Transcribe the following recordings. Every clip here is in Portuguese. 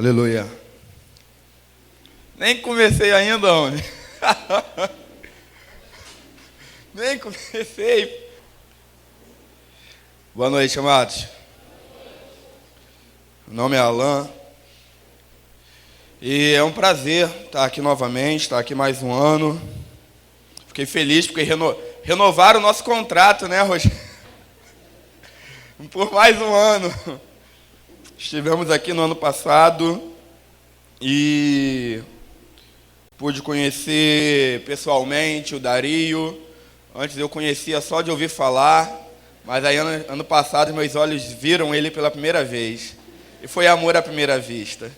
Aleluia. Nem comecei ainda, homem. Nem comecei. Boa noite, amados. Meu nome é Alan. E é um prazer estar aqui novamente, estar aqui mais um ano. Fiquei feliz porque renovaram o nosso contrato, né, Rogério? Por mais um ano. Estivemos aqui no ano passado e pude conhecer pessoalmente o Dario. Antes eu conhecia só de ouvir falar, mas aí ano passado meus olhos viram ele pela primeira vez. E foi amor à primeira vista.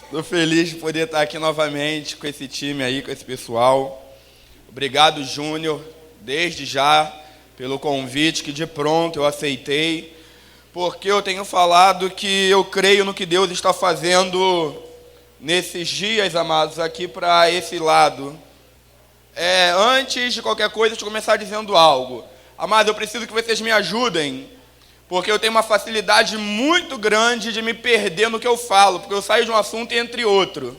Estou feliz de poder estar aqui novamente com esse time aí, com esse pessoal. Obrigado, Júnior, desde já, pelo convite, que de pronto eu aceitei, porque eu tenho falado que eu creio no que Deus está fazendo nesses dias, amados, aqui para esse lado. Antes de qualquer coisa, deixa eu começar dizendo algo. Amados, eu preciso que vocês me ajudem, porque eu tenho uma facilidade muito grande de me perder no que eu falo, porque eu saio de um assunto e entre outro,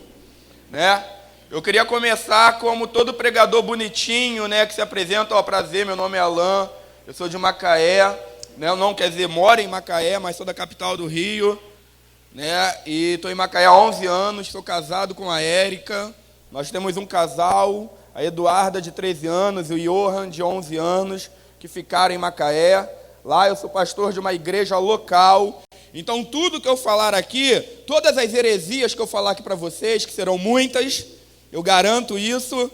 né? Eu queria começar como todo pregador bonitinho, né, que se apresenta, prazer, meu nome é Alan, eu sou de Macaé, né, eu não quer dizer, moro em Macaé, mas sou da capital do Rio, né, e estou em Macaé há 11 anos, sou casado com a Érica, nós temos um casal, a Eduarda de 13 anos e o Johan de 11 anos, que ficaram em Macaé. Lá eu sou pastor de uma igreja local. Então tudo que eu falar aqui, todas as heresias que eu falar aqui para vocês, que serão muitas, eu garanto isso,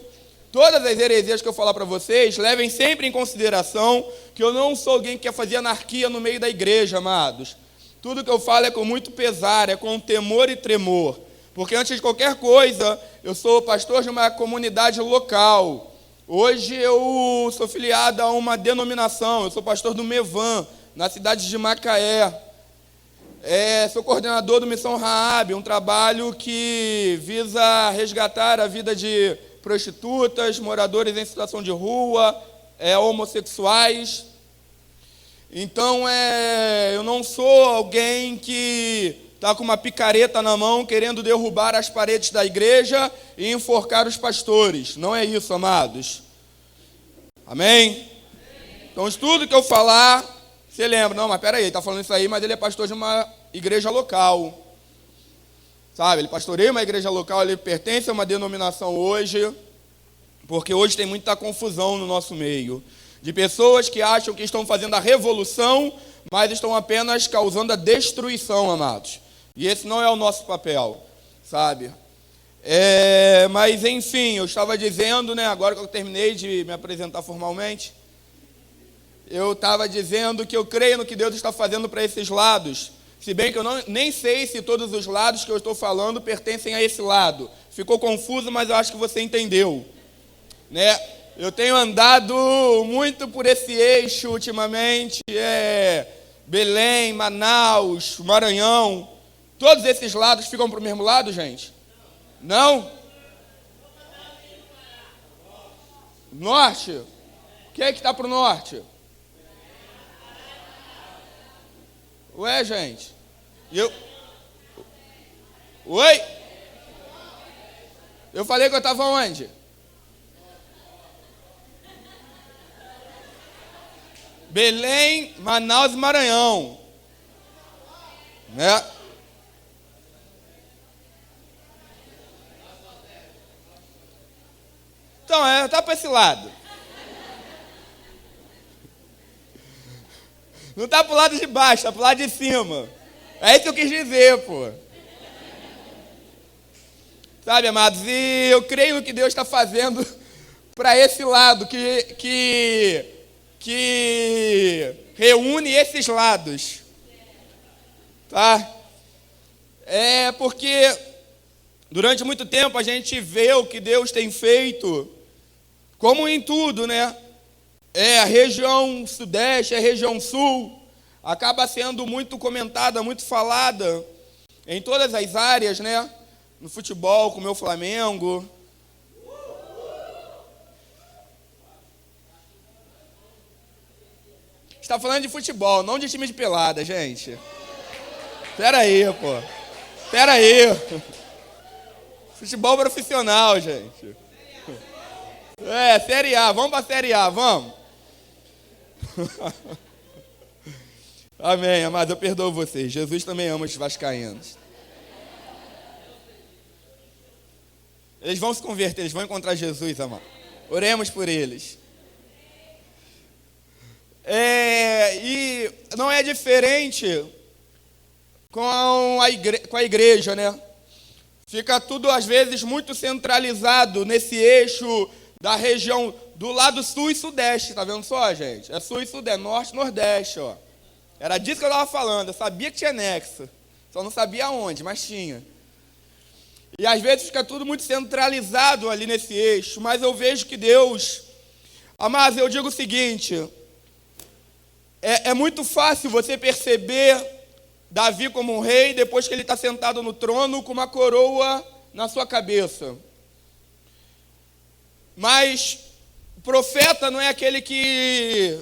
todas as heresias que eu falar para vocês, levem sempre em consideração que eu não sou alguém que quer fazer anarquia no meio da igreja, amados. Tudo que eu falo é com muito pesar, é com temor e tremor. Porque antes de qualquer coisa, eu sou pastor de uma comunidade local. Hoje eu sou filiado a uma denominação, eu sou pastor do Mevan, na cidade de Macaé. Sou coordenador do Missão Raab, um trabalho que visa resgatar a vida de prostitutas, moradores em situação de rua, homossexuais. Então, eu não sou alguém que está com uma picareta na mão, querendo derrubar as paredes da igreja e enforcar os pastores. Não é isso, amados. Amém? Então, tudo que eu falar, você lembra, não, mas peraí, ele está falando isso aí, mas ele é pastor de uma igreja local. Sabe, ele pastoreia uma igreja local, ele pertence a uma denominação hoje, porque hoje tem muita confusão no nosso meio. De pessoas que acham que estão fazendo a revolução, mas estão apenas causando a destruição, amados. E esse não é o nosso papel, sabe? Mas, enfim, eu estava dizendo, né, agora que eu terminei de me apresentar formalmente, eu estava dizendo que eu creio no que Deus está fazendo para esses lados, se bem que eu nem sei se todos os lados que eu estou falando pertencem a esse lado. Ficou confuso, mas eu acho que você entendeu, né? Eu tenho andado muito por esse eixo ultimamente, Belém, Manaus, Maranhão. Todos esses lados ficam para o mesmo lado, gente? Não? Norte? Quem é que está para o norte? Ué, gente? Oi? Eu falei que eu estava onde? Belém, Manaus e Maranhão. Né? Então, tá para esse lado. Não tá pro lado de baixo, tá pro lado de cima. É isso que eu quis dizer, pô. Sabe, amados, e eu creio no que Deus está fazendo para esse lado, que reúne esses lados. Tá? Porque durante muito tempo a gente vê o que Deus tem feito, como em tudo, né? A região sudeste, a região sul, acaba sendo muito comentada, muito falada em todas as áreas, né? No futebol, com o meu Flamengo. está falando de futebol, não de time de pelada, gente. Pera aí, pô. Pera aí. Futebol profissional, gente. Série A. Vamos pra Série A, vamos. Amém, amados. Eu perdoo vocês. Jesus também ama os vascaínos. Eles vão se converter, eles vão encontrar Jesus, amado. Oremos por eles. E não é diferente com a igreja, né? Fica tudo, às vezes, muito centralizado nesse eixo da região do lado sul e sudeste. Tá vendo só, gente? É sul e sudeste, norte e nordeste, ó. Era disso que eu estava falando. Eu sabia que tinha nexo. Só não sabia aonde, mas tinha. E às vezes fica tudo muito centralizado ali nesse eixo. Mas eu vejo que Deus... Amados, eu digo o seguinte... É muito fácil você perceber Davi como um rei depois que ele está sentado no trono com uma coroa na sua cabeça. Mas o profeta não é aquele que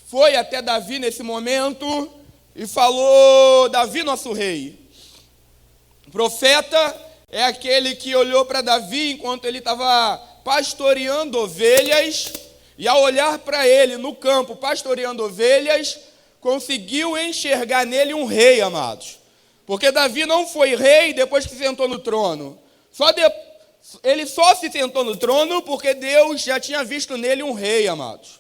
foi até Davi nesse momento e falou: Davi, nosso rei. O profeta é aquele que olhou para Davi enquanto ele estava pastoreando ovelhas, e ao olhar para ele no campo pastoreando ovelhas, conseguiu enxergar nele um rei, amados. Porque Davi não foi rei depois que se sentou no trono. Ele só se sentou no trono porque Deus já tinha visto nele um rei, amados.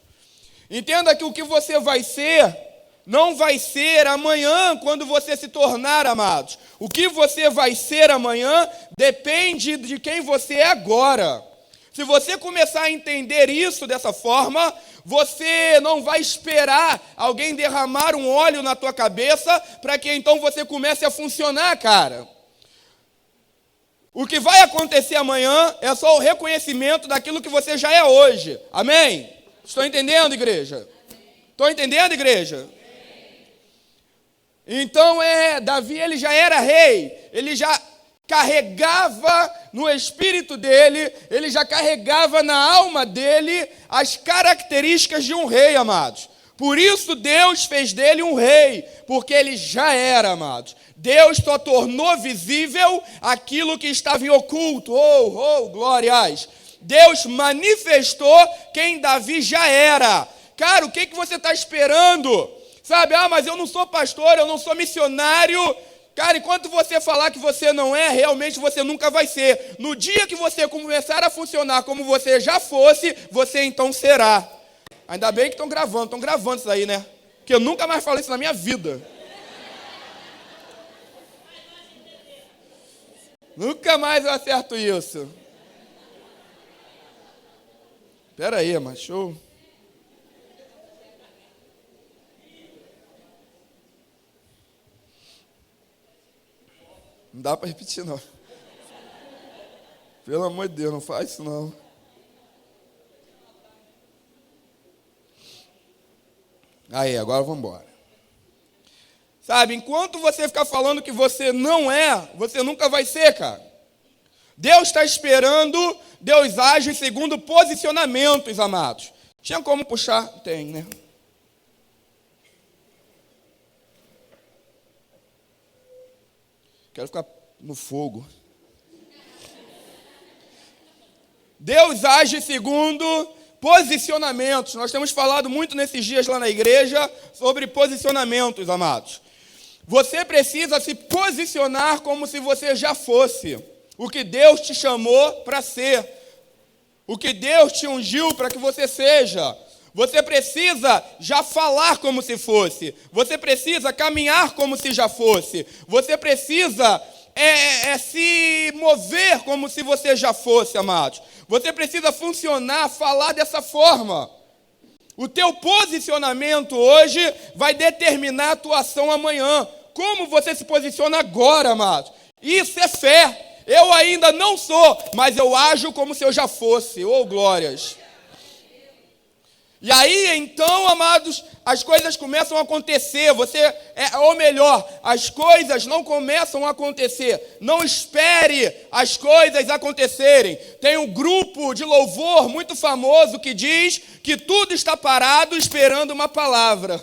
Entenda que o que você vai ser, não vai ser amanhã quando você se tornar, amados. O que você vai ser amanhã depende de quem você é agora. Se você começar a entender isso dessa forma, você não vai esperar alguém derramar um óleo na tua cabeça para que então você comece a funcionar, cara. O que vai acontecer amanhã é só o reconhecimento daquilo que você já é hoje. Amém? Estou entendendo, igreja? Estou entendendo, igreja? Então Davi ele já era rei, ele já carregava no espírito dele, ele já carregava na alma dele as características de um rei, amados. Por isso Deus fez dele um rei, porque ele já era, amados. Deus só tornou visível aquilo que estava em oculto. Glórias! Deus manifestou quem Davi já era. Cara, o que você está esperando? Sabe, mas eu não sou pastor, eu não sou missionário. Cara, enquanto você falar que você não é, realmente você nunca vai ser. No dia que você começar a funcionar como você já fosse, você então será. Ainda bem que estão gravando isso aí, né? Porque eu nunca mais falei isso na minha vida. Nunca mais eu acerto isso. Espera aí, mas show. Não dá para repetir, não. Pelo amor de Deus, não faz isso, não. Aí, agora vamos embora. Sabe, enquanto você ficar falando que você não é, você nunca vai ser, cara. Deus está esperando, Deus age segundo posicionamentos, amados. Tinha como puxar? Tem, né? Quero ficar no fogo. Deus age segundo posicionamentos. Nós temos falado muito nesses dias lá na igreja sobre posicionamentos, amados. Você precisa se posicionar como se você já fosse o que Deus te chamou para ser, o que Deus te ungiu para que você seja. Você precisa já falar como se fosse. Você precisa caminhar como se já fosse. Você precisa se mover como se você já fosse, amados. Você precisa funcionar, falar dessa forma. O teu posicionamento hoje vai determinar a tua ação amanhã. Como você se posiciona agora, amados? Isso é fé. Eu ainda não sou, mas eu ajo como se eu já fosse. Glórias! E aí, então, amados, as coisas começam a acontecer. Ou melhor, as coisas não começam a acontecer. Não espere as coisas acontecerem. Tem um grupo de louvor muito famoso que diz que tudo está parado esperando uma palavra.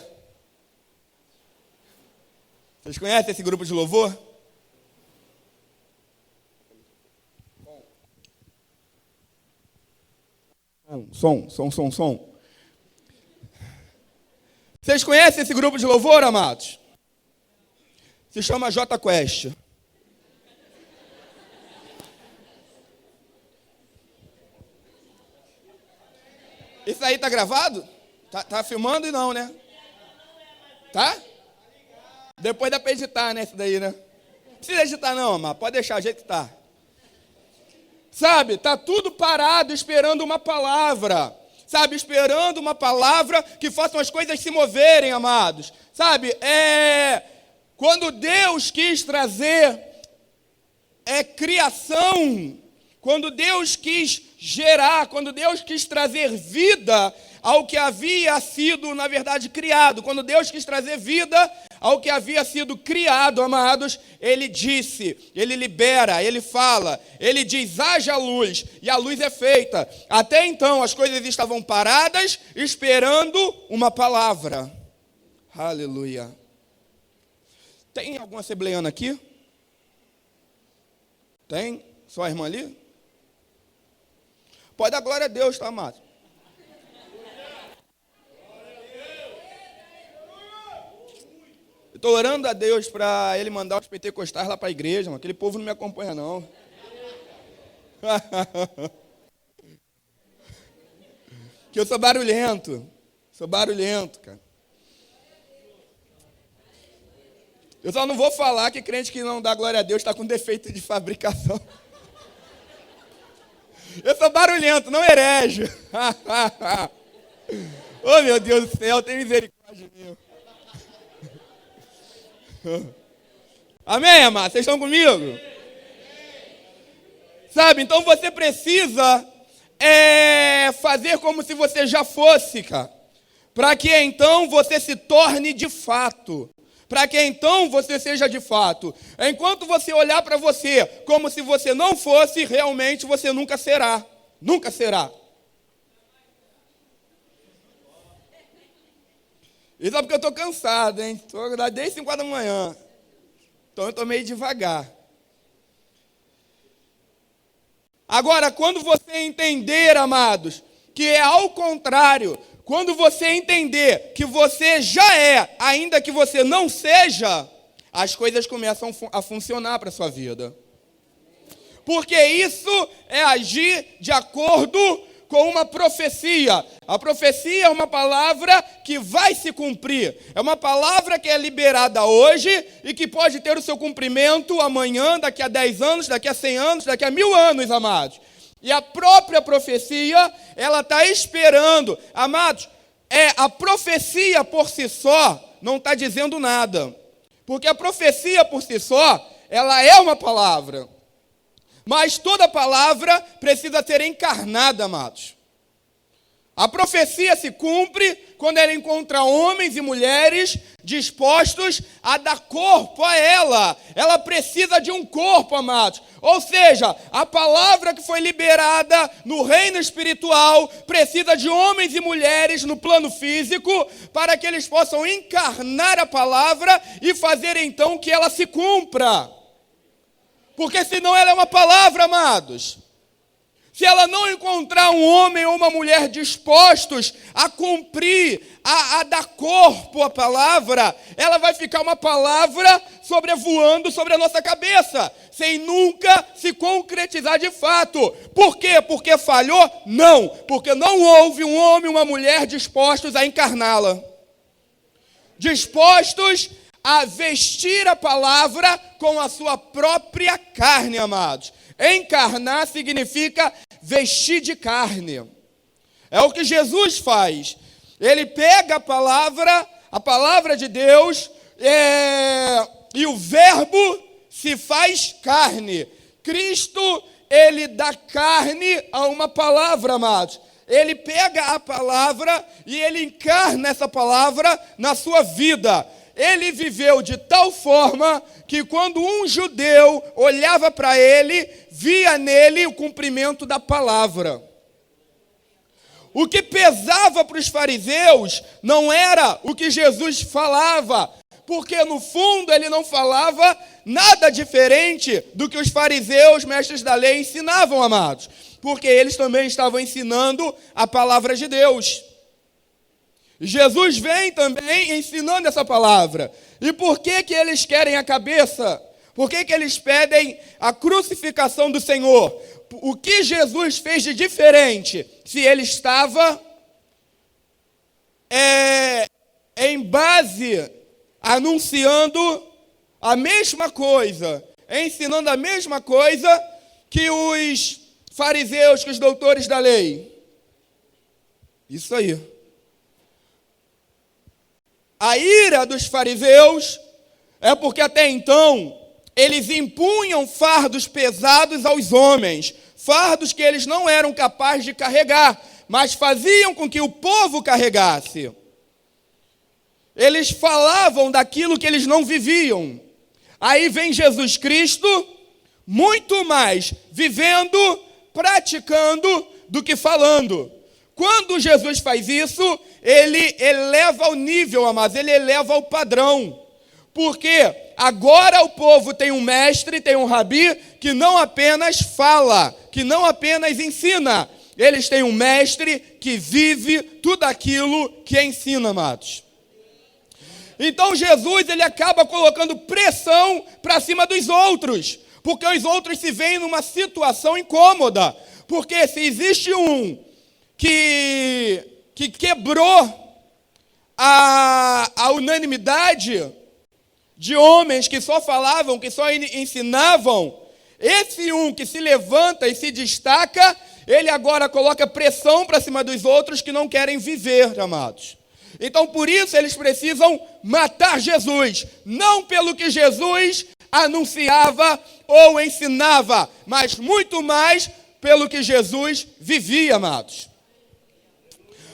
Vocês conhecem esse grupo de louvor? Som. Vocês conhecem esse grupo de louvor, amados? Se chama J Quest. Isso aí tá gravado? Tá filmando e não, né? Tá? Depois dá pra editar, né? Isso daí, né? Não precisa editar não, amado. Pode deixar do jeito que tá. Sabe, tá tudo parado esperando uma palavra. Sabe, esperando uma palavra que faça as coisas se moverem, amados. Sabe, quando Deus quis trazer criação, quando Deus quis gerar, quando Deus quis trazer vida ao que havia sido, na verdade, criado, quando Deus quis trazer vida ao que havia sido criado, amados, ele disse, ele libera, ele fala, ele diz, haja luz, e a luz é feita. Até então, as coisas estavam paradas, esperando uma palavra. Aleluia. Tem algum assembleiano aqui? Tem? Só a irmã ali? Pode dar glória a Deus, tá, amado? Estou orando a Deus para Ele mandar os pentecostais lá para a igreja, mano. Aquele povo não me acompanha, não. Que eu sou barulhento. Sou barulhento, cara. Eu só não vou falar que crente que não dá glória a Deus está com defeito de fabricação. Eu sou barulhento, não herejo. Oh, meu Deus do céu, tem misericórdia de mim. Amém, amados? Vocês estão comigo? Sabe, então você precisa fazer como se você já fosse, cara. Para que então você se torne de fato. Para que então você seja de fato. Enquanto você olhar para você como se você não fosse, realmente você nunca será. Nunca será. Isso é porque eu estou cansado, hein? Estou acordado desde 5 horas da manhã. Então eu estou meio devagar. Agora, quando você entender, amados, que é ao contrário, quando você entender que você já é, ainda que você não seja, as coisas começam a funcionar para a sua vida. Porque isso é agir de acordo com uma profecia. A profecia é uma palavra que vai se cumprir. É uma palavra que é liberada hoje e que pode ter o seu cumprimento amanhã, daqui a 10 anos, daqui a 100 anos, daqui a 1000 anos, amados. E a própria profecia, ela está esperando. Amados, a profecia por si só não está dizendo nada. Porque a profecia por si só, ela é uma palavra. Mas toda palavra precisa ser encarnada, amados. A profecia se cumpre quando ela encontra homens e mulheres dispostos a dar corpo a ela. Ela precisa de um corpo, amados. Ou seja, a palavra que foi liberada no reino espiritual precisa de homens e mulheres no plano físico para que eles possam encarnar a palavra e fazer então que ela se cumpra. Porque senão ela é uma palavra, amados. Se ela não encontrar um homem ou uma mulher dispostos a cumprir, a dar corpo à palavra, ela vai ficar uma palavra sobrevoando sobre a nossa cabeça, sem nunca se concretizar de fato. Por quê? Porque falhou? Não. Porque não houve um homem ou uma mulher dispostos a encarná-la. Dispostos a vestir a palavra com a sua própria carne, amados. Encarnar significa vestir de carne. É o que Jesus faz. Ele pega a palavra de Deus, e o verbo se faz carne. Cristo, ele dá carne a uma palavra, amados. ele pega a palavra e ele encarna essa palavra na sua vida. Ele viveu de tal forma que quando um judeu olhava para ele, via nele o cumprimento da palavra. O que pesava para os fariseus não era o que Jesus falava, porque no fundo ele não falava nada diferente do que os fariseus, mestres da lei, ensinavam, amados. Porque eles também estavam ensinando a palavra de Deus. Jesus vem também ensinando essa palavra. E por que que eles querem a cabeça? Por que que eles pedem a crucificação do Senhor? O que Jesus fez de diferente? Se ele estava em base, anunciando a mesma coisa, ensinando a mesma coisa que os fariseus, que os doutores da lei. Isso aí. A ira dos fariseus é porque até então eles impunham fardos pesados aos homens, fardos que eles não eram capazes de carregar, mas faziam com que o povo carregasse. Eles falavam daquilo que eles não viviam. Aí vem Jesus Cristo, muito mais vivendo, praticando do que falando. Quando Jesus faz isso, ele eleva o nível, amados, ele eleva o padrão. Porque agora o povo tem um mestre, tem um rabi, que não apenas fala, que não apenas ensina. Eles têm um mestre que vive tudo aquilo que ensina, amados. Então Jesus, ele acaba colocando pressão para cima dos outros, porque os outros se veem numa situação incômoda. Porque se existe um que quebrou a unanimidade de homens que só falavam, que só ensinavam, esse um que se levanta e se destaca, ele agora coloca pressão para cima dos outros que não querem viver, amados. Então, por isso, eles precisam matar Jesus, não pelo que Jesus anunciava ou ensinava, mas muito mais pelo que Jesus vivia, amados.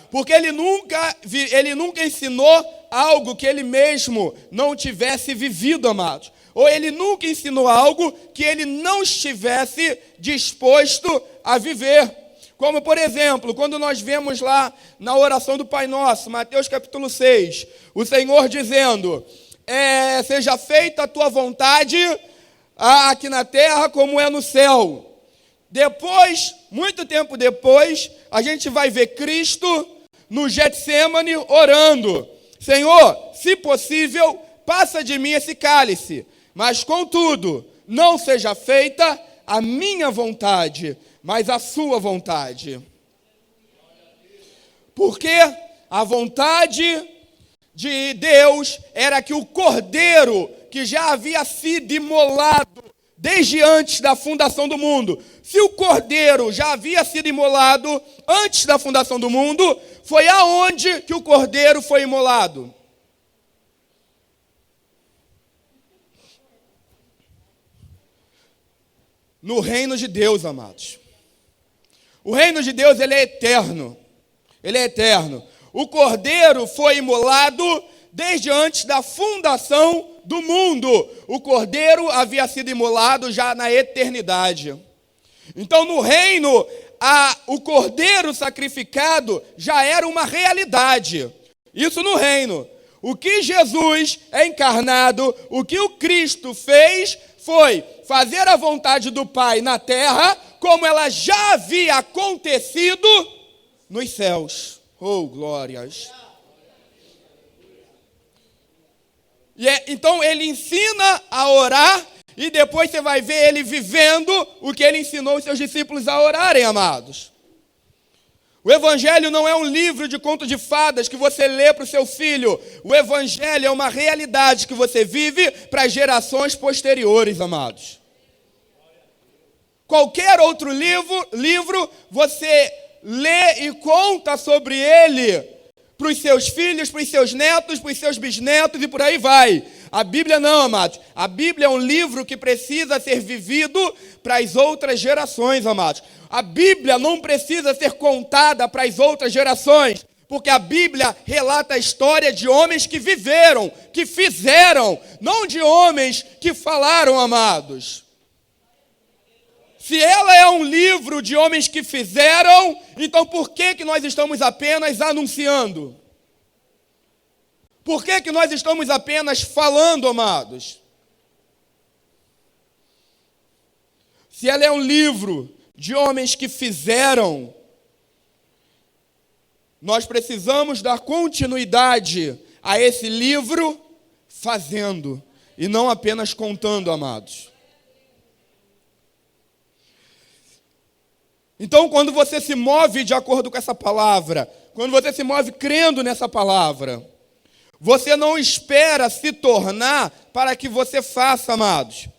Porque ele nunca ensinou algo que ele mesmo não tivesse vivido, amados. Ou ele nunca ensinou algo que ele não estivesse disposto a viver. Como, por exemplo, quando nós vemos lá na oração do Pai Nosso, Mateus capítulo 6, o Senhor dizendo, seja feita a tua vontade aqui na terra como é no céu. Depois, muito tempo depois, a gente vai ver Cristo no Getsêmani orando, Senhor, se possível, passa de mim esse cálice, mas contudo, não seja feita a minha vontade, mas a sua vontade. Porque a vontade de Deus era que o cordeiro, que já havia sido imolado desde antes da fundação do mundo, se o cordeiro já havia sido imolado antes da fundação do mundo, foi aonde que o cordeiro foi imolado? No reino de Deus, amados. O reino de Deus, ele é eterno. Ele é eterno. O cordeiro foi imolado desde antes da fundação do mundo. O cordeiro havia sido imolado já na eternidade. Então, no reino, o cordeiro sacrificado já era uma realidade. Isso no reino. O que Jesus é encarnado, o que o Cristo fez, foi fazer a vontade do Pai na terra, como ela já havia acontecido nos céus. Oh, glórias! Então ele ensina a orar, e depois você vai ver ele vivendo o que ele ensinou os seus discípulos a orarem, amados. O Evangelho não é um livro de conto de fadas que você lê para o seu filho. O Evangelho é uma realidade que você vive para as gerações posteriores, amados. Qualquer outro livro você lê e conta sobre ele para os seus filhos, para os seus netos, para os seus bisnetos e por aí vai. A Bíblia não, amados. A Bíblia é um livro que precisa ser vivido para as outras gerações, amados. A Bíblia não precisa ser contada para as outras gerações, porque a Bíblia relata a história de homens que viveram, que fizeram, não de homens que falaram, amados. Se ela é um livro de homens que fizeram, então por que nós estamos apenas anunciando? Por que nós estamos apenas falando, amados? Se ela é um livro de homens que fizeram, nós precisamos dar continuidade a esse livro fazendo, e não apenas contando, amados. Então, quando você se move de acordo com essa palavra, quando você se move crendo nessa palavra, você não espera se tornar para que você faça, amados.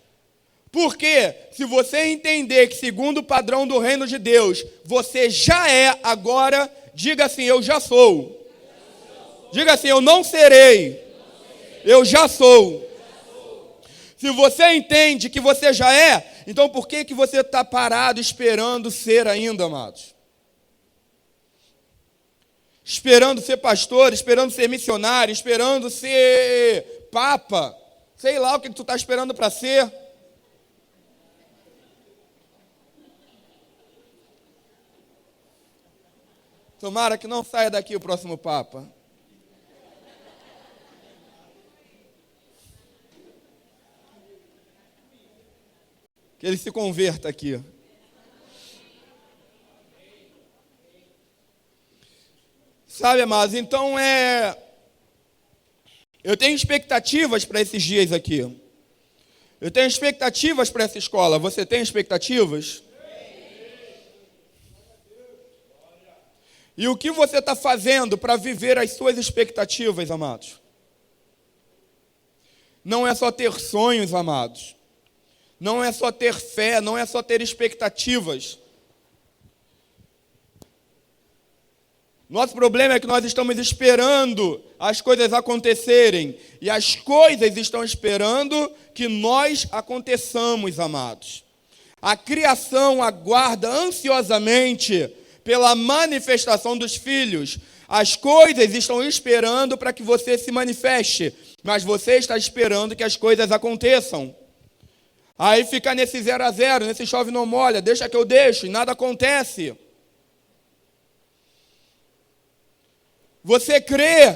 Porque se você entender que segundo o padrão do reino de Deus, você já é agora, diga assim, eu já sou. Diga assim, eu não serei, eu já sou. Se você entende que você já é, então por que você está parado esperando ser ainda, amados? Esperando ser pastor, esperando ser missionário, esperando ser papa, sei lá o que tu está esperando para ser. Tomara que não saia daqui o próximo papa. Que ele se converta aqui. Sabe, amados, então eu tenho expectativas para esses dias aqui. Eu tenho expectativas para essa escola. Você tem expectativas? E o que você está fazendo para viver as suas expectativas, amados? Não é só ter sonhos, amados. Não é só ter fé, não é só ter expectativas. Nosso problema é que nós estamos esperando as coisas acontecerem. E as coisas estão esperando que nós aconteçamos, amados. A criação aguarda ansiosamente pela manifestação dos filhos. As coisas estão esperando para que você se manifeste. Mas você está esperando que as coisas aconteçam. Aí fica nesse 0 a 0, nesse chove não molha, deixa que eu deixo e nada acontece. Você crê?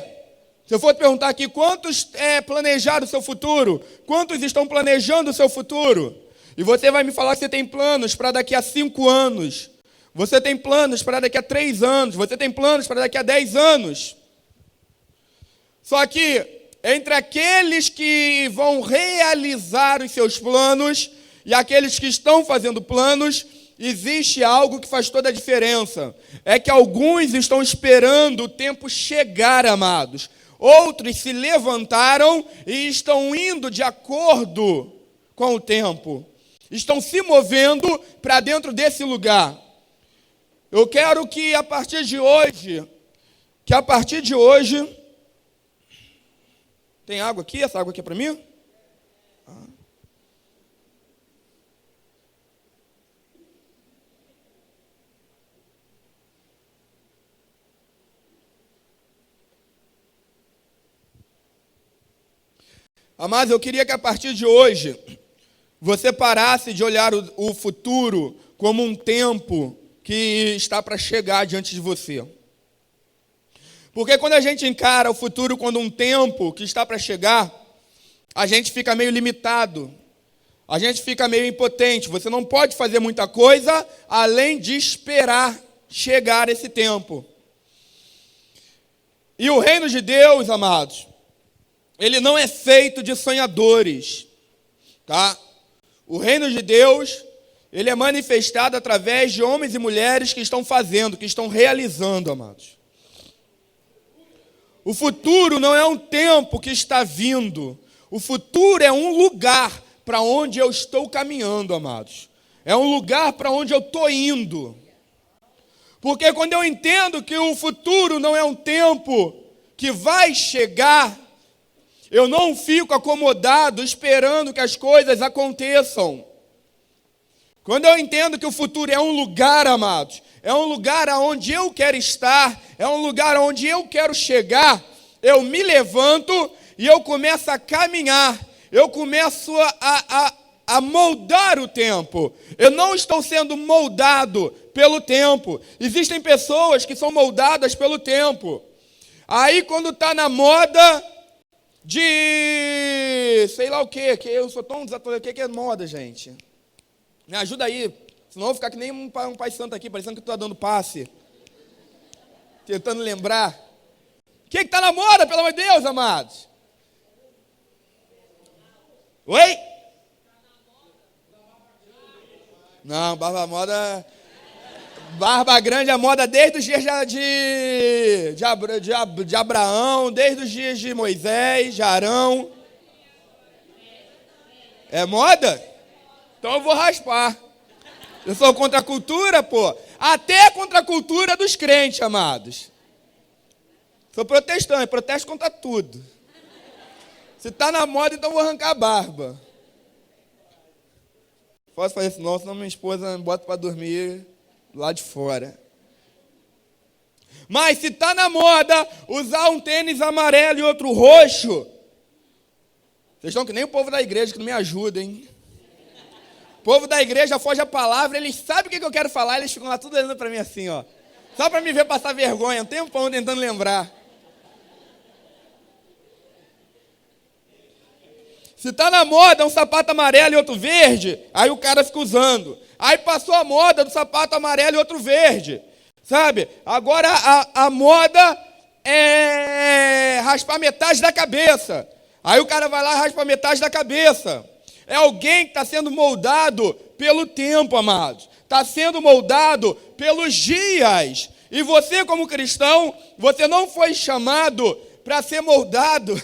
Se eu for te perguntar aqui, quantos planejaram o seu futuro? Quantos estão planejando o seu futuro? E você vai me falar que você tem planos para daqui a 5 anos. Você tem planos para daqui a 3 anos. Você tem planos para daqui a 10 anos. Só que entre aqueles que vão realizar os seus planos e aqueles que estão fazendo planos, existe algo que faz toda a diferença. É que alguns estão esperando o tempo chegar, amados. Outros se levantaram e estão indo de acordo com o tempo. Estão se movendo para dentro desse lugar. Eu quero que a partir de hoje, tem água aqui? Essa água aqui é para mim? Amados, eu queria que a partir de hoje, você parasse de olhar o futuro como um tempo que está para chegar diante de você. Porque quando a gente encara o futuro como um tempo que está para chegar, a gente fica meio limitado, a gente fica meio impotente. Você não pode fazer muita coisa além de esperar chegar esse tempo. E o reino de Deus, amados, ele não é feito de sonhadores, tá? O reino de Deus, ele é manifestado através de homens e mulheres que estão fazendo, que estão realizando, amados. O futuro não é um tempo que está vindo. O futuro é um lugar para onde eu estou caminhando, amados. É um lugar para onde eu estou indo. Porque quando eu entendo que o futuro não é um tempo que vai chegar, Eu não fico acomodado esperando que as coisas aconteçam. Quando eu entendo que o futuro é um lugar, amados, é um lugar aonde eu quero estar, é um lugar aonde eu quero chegar, eu me levanto e eu começo a caminhar, eu começo a moldar o tempo. Eu não estou sendo moldado pelo tempo. Existem pessoas que são moldadas pelo tempo. Aí quando está na moda de sei lá o quê, que eu sou tão desatualizado, o que é moda, gente? Me ajuda aí, senão eu vou ficar que nem um pai santo aqui, parecendo que tu está dando passe. Tentando lembrar. O que está na moda, pelo amor de Deus, amados? Oi? Não, barba grande é moda desde os dias de Abraão, desde os dias de Moisés, de Arão. É moda? Então eu vou raspar. Eu sou contra a cultura, pô. Até contra a cultura dos crentes, amados. Sou protestante, protesto contra tudo. Se está na moda, então eu vou arrancar a barba. Posso fazer isso não, senão minha esposa me bota para dormir lá de fora. Mas se está na moda usar um tênis amarelo e outro roxo, vocês estão que nem o povo da igreja que não me ajuda, hein? O povo da igreja foge a palavra, eles sabem o que eu quero falar, eles ficam lá tudo olhando para mim assim, ó. Só para me ver passar vergonha, um tempão tentando lembrar. Se está na moda um sapato amarelo e outro verde, aí o cara fica usando. Aí passou a moda do sapato amarelo e outro verde. Sabe? Agora a moda é raspar metade da cabeça. Aí o cara vai lá e raspa metade da cabeça. É alguém que está sendo moldado pelo tempo, amados. Está sendo moldado pelos dias. E você, como cristão, você não foi chamado para ser moldado.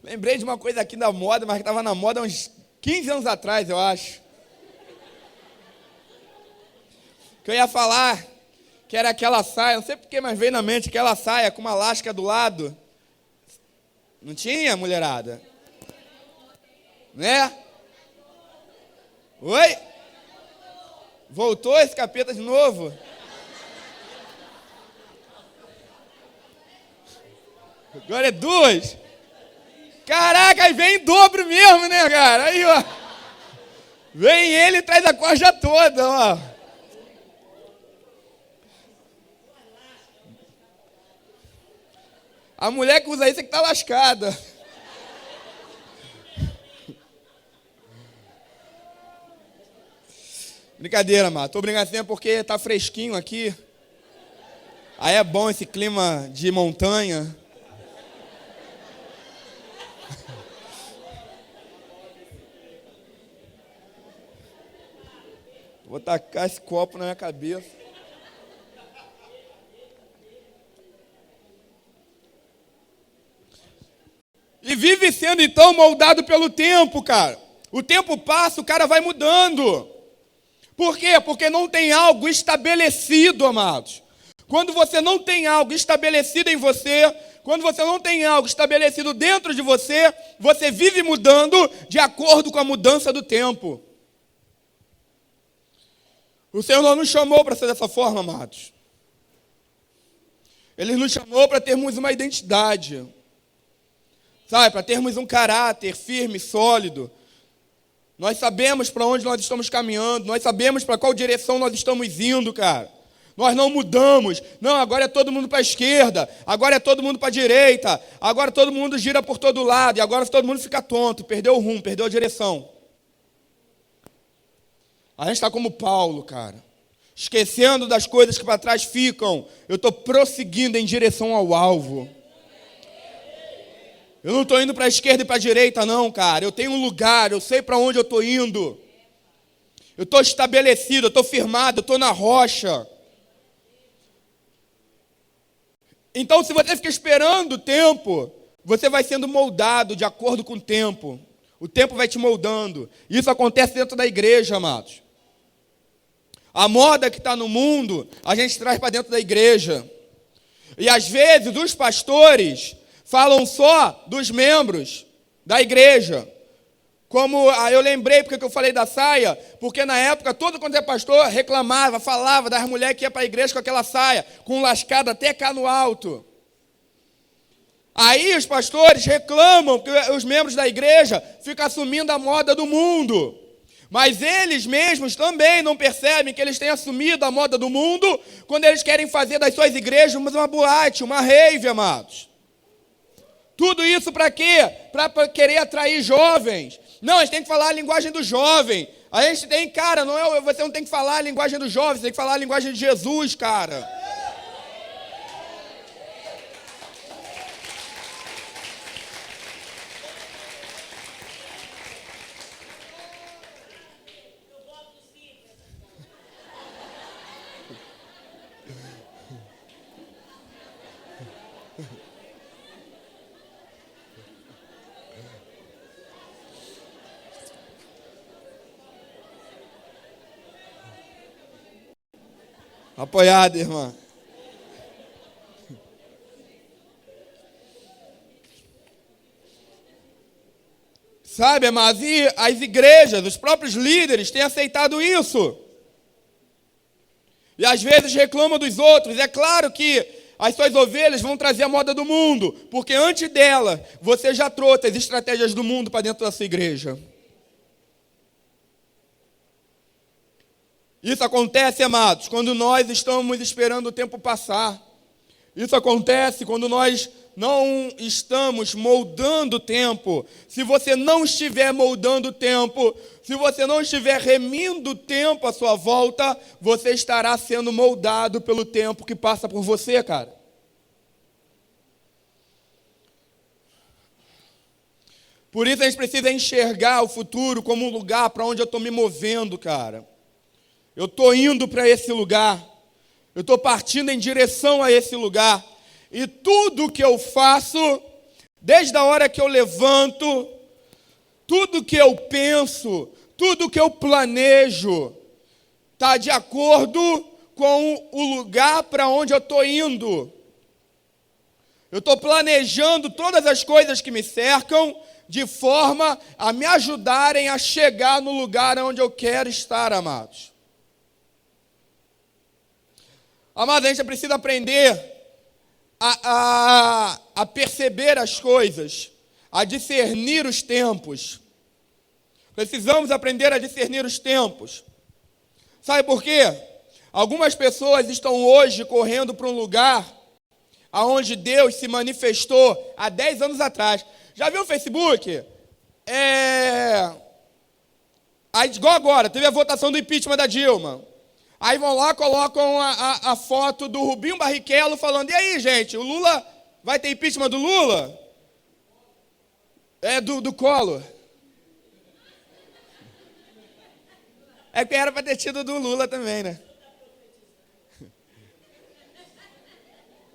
Lembrei de uma coisa aqui da moda, mas que estava na moda uns 15 anos atrás, eu acho. Que eu ia falar que era aquela saia, não sei porque, mas veio na mente, aquela saia com uma lasca do lado. Não tinha, mulherada? Né? Oi? Voltou esse capeta de novo? Agora é duas. Caraca, aí vem em dobro mesmo, né, cara? Aí, ó. Vem ele e traz a corja toda, ó. A mulher que usa isso é que tá lascada. Brincadeira, mano. Tô brincando assim porque tá fresquinho aqui. Aí é bom esse clima de montanha. Vou tacar esse copo na minha cabeça. E vive sendo então moldado pelo tempo, cara. O tempo passa, o cara vai mudando. Por quê? Porque não tem algo estabelecido, amados. Quando você não tem algo estabelecido em você, quando você não tem algo estabelecido dentro de você, você vive mudando de acordo com a mudança do tempo. O Senhor não nos chamou para ser dessa forma, amados. Ele nos chamou para termos uma identidade. Sabe, para termos um caráter firme, sólido. Nós sabemos para onde nós estamos caminhando, nós sabemos para qual direção nós estamos indo, cara. Nós não mudamos. Não, agora é todo mundo para a esquerda, agora é todo mundo para a direita, agora todo mundo gira por todo lado, e agora todo mundo fica tonto, perdeu o rumo, perdeu a direção. A gente está como Paulo, cara, esquecendo das coisas que para trás ficam. Eu estou prosseguindo em direção ao alvo. Eu não estou indo para a esquerda e para a direita, não, cara. Eu tenho um lugar, eu sei para onde eu estou indo. Eu estou estabelecido, eu estou firmado, eu estou na rocha. Então, se você fica esperando o tempo, você vai sendo moldado de acordo com o tempo. O tempo vai te moldando. Isso acontece dentro da igreja, amados. A moda que está no mundo, a gente traz para dentro da igreja. E às vezes os pastores falam só dos membros da igreja. Como eu lembrei porque eu falei da saia, porque na época todo quanto é pastor reclamava, falava das mulheres que iam para a igreja com aquela saia, com lascada até cá no alto. Aí os pastores reclamam que os membros da igreja ficam assumindo a moda do mundo. Mas eles mesmos também não percebem que eles têm assumido a moda do mundo quando eles querem fazer das suas igrejas uma boate, uma rave, amados. Tudo isso para quê? Para querer atrair jovens. Não, a gente tem que falar a linguagem do jovem. A gente tem, cara, você não tem que falar a linguagem do jovem, você tem que falar a linguagem de Jesus, cara. Apoiado, irmã. Sabe, mas e as igrejas, os próprios líderes têm aceitado isso. E às vezes reclamam dos outros. É claro que as suas ovelhas vão trazer a moda do mundo, porque antes dela, você já trouxe as estratégias do mundo para dentro da sua igreja. Isso acontece, amados, quando nós estamos esperando o tempo passar. Isso acontece quando nós não estamos moldando o tempo. Se você não estiver moldando o tempo, se você não estiver remindo o tempo à sua volta, você estará sendo moldado pelo tempo que passa por você, cara. Por isso a gente precisa enxergar o futuro como um lugar para onde eu estou me movendo, cara. Eu estou indo para esse lugar. Eu estou partindo em direção a esse lugar. E tudo que eu faço, desde a hora que eu levanto, tudo que eu penso, tudo que eu planejo, está de acordo com o lugar para onde eu estou indo. Eu estou planejando todas as coisas que me cercam de forma a me ajudarem a chegar no lugar onde eu quero estar, amados. Amados, a gente precisa aprender a perceber as coisas, a discernir os tempos. Precisamos aprender a discernir os tempos. Sabe por quê? Algumas pessoas estão hoje correndo para um lugar onde Deus se manifestou há 10 anos atrás. Já viu o Facebook? Aí, igual agora, teve a votação do impeachment da Dilma. Aí vão lá, colocam a foto do Rubinho Barrichello falando, e aí, gente, o Lula, vai ter impeachment do Lula? Do Collor. É que era para ter tido do Lula também, né?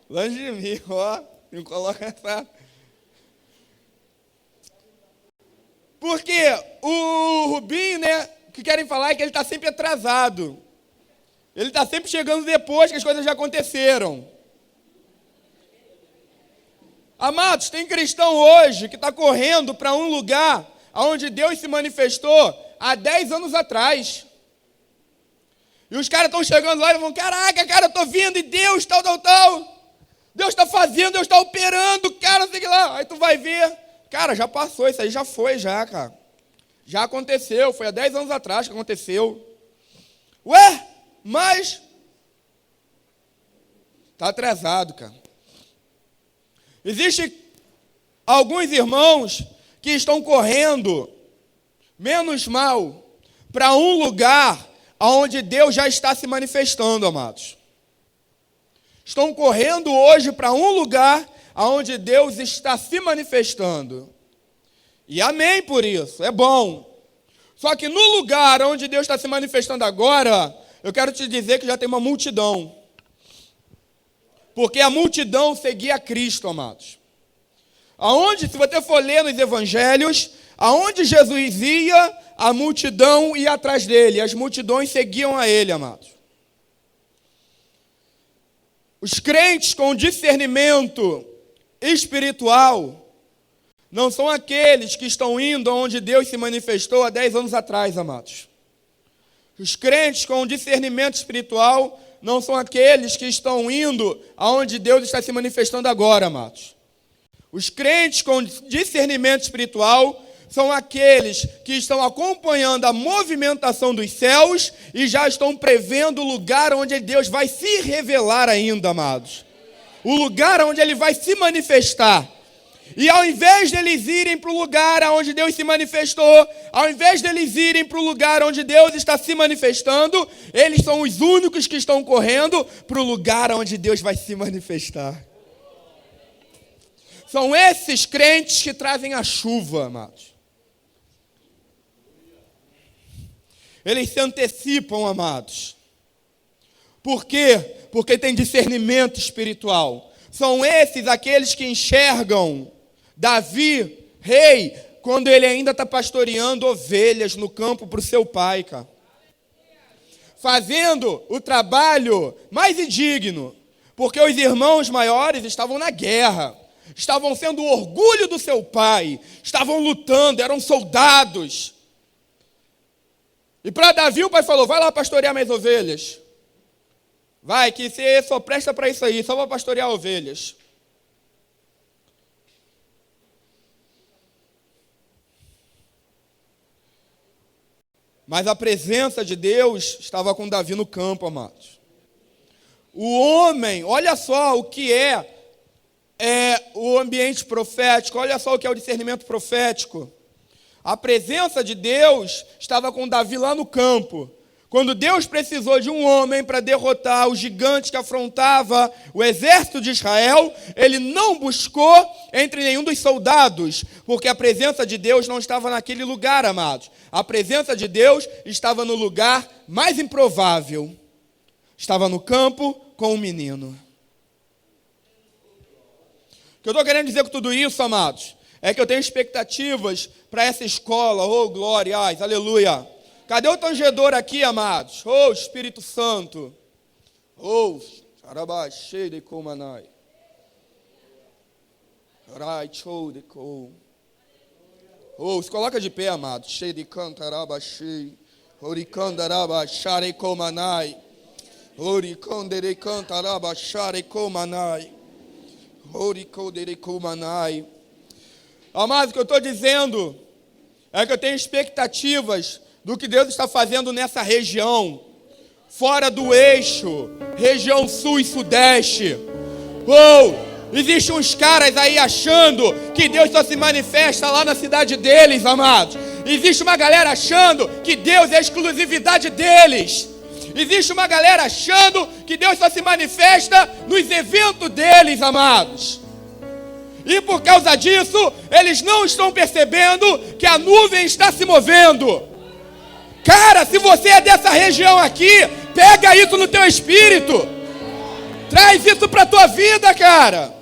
Longe de mim, ó, não coloca essa... Porque o Rubinho, né, o que querem falar é que ele está sempre atrasado. Ele está sempre chegando depois que as coisas já aconteceram. Amados, tem cristão hoje que está correndo para um lugar onde Deus se manifestou há 10 anos atrás. E os caras estão chegando lá e vão, caraca, cara, eu estou vindo e Deus, tal. Deus está fazendo, Deus está operando, cara, não sei o que lá. Aí tu vai ver, cara, já passou, isso aí já foi, cara. Já aconteceu, foi há 10 anos atrás que aconteceu. Ué? Mas está atrasado, cara. Existem alguns irmãos que estão correndo, menos mal, para um lugar onde Deus já está se manifestando, amados. Estão correndo hoje para um lugar onde Deus está se manifestando. E amém por isso, é bom. Só que no lugar onde Deus está se manifestando agora, eu quero te dizer que já tem uma multidão. Porque a multidão seguia Cristo, amados. Aonde, se você for ler nos evangelhos, aonde Jesus ia, a multidão ia atrás dele. As multidões seguiam a ele, amados. Os crentes com discernimento espiritual não são aqueles que estão indo aonde Deus se manifestou há 10 anos atrás, amados. Os crentes com discernimento espiritual não são aqueles que estão indo aonde Deus está se manifestando agora, amados. Os crentes com discernimento espiritual são aqueles que estão acompanhando a movimentação dos céus e já estão prevendo o lugar onde Deus vai se revelar ainda, amados. O lugar onde Ele vai se manifestar. E ao invés deles irem para o lugar onde Deus se manifestou, ao invés deles irem para o lugar onde Deus está se manifestando, eles são os únicos que estão correndo para o lugar onde Deus vai se manifestar. São esses crentes que trazem a chuva, amados. Eles se antecipam, amados. Por quê? Porque tem discernimento espiritual. São esses aqueles que enxergam Davi, rei, quando ele ainda está pastoreando ovelhas no campo para o seu pai, cara. Fazendo o trabalho mais indigno, porque os irmãos maiores estavam na guerra, estavam sendo o orgulho do seu pai, estavam lutando, eram soldados. E para Davi o pai falou, vai lá pastorear minhas ovelhas. Vai, que você só presta para isso aí, só para pastorear ovelhas. Mas a presença de Deus estava com Davi no campo, amados. O homem, olha só o que é o ambiente profético, olha só o que é o discernimento profético. A presença de Deus estava com Davi lá no campo. Quando Deus precisou de um homem para derrotar o gigante que afrontava o exército de Israel, ele não buscou entre nenhum dos soldados, porque a presença de Deus não estava naquele lugar, amados. A presença de Deus estava no lugar mais improvável. Estava no campo com o menino. O que eu estou querendo dizer com tudo isso, amados, é que eu tenho expectativas para essa escola. Oh, glórias, aleluia. Cadê o tangedor aqui, amados? Oh, Espírito Santo. Oh, Xarabaxei de Comanai. Oh, se coloca de pé, amados. Cheio de cantarabaxei. Oricandarabachare Comanai. Oricandere cantarabaxare Comanai. Oricodere Comanai. Amados, o que eu estou dizendo é que eu tenho expectativas do que Deus está fazendo nessa região, fora do eixo, região sul e sudeste. Existem uns caras aí achando que Deus só se manifesta lá na cidade deles, amados. Existe uma galera achando que Deus é a exclusividade deles. Existe uma galera achando que Deus só se manifesta nos eventos deles, amados. E por causa disso, eles não estão percebendo que a nuvem está se movendo. Cara, se você é dessa região aqui, pega isso no teu espírito. Traz isso para a tua vida, cara.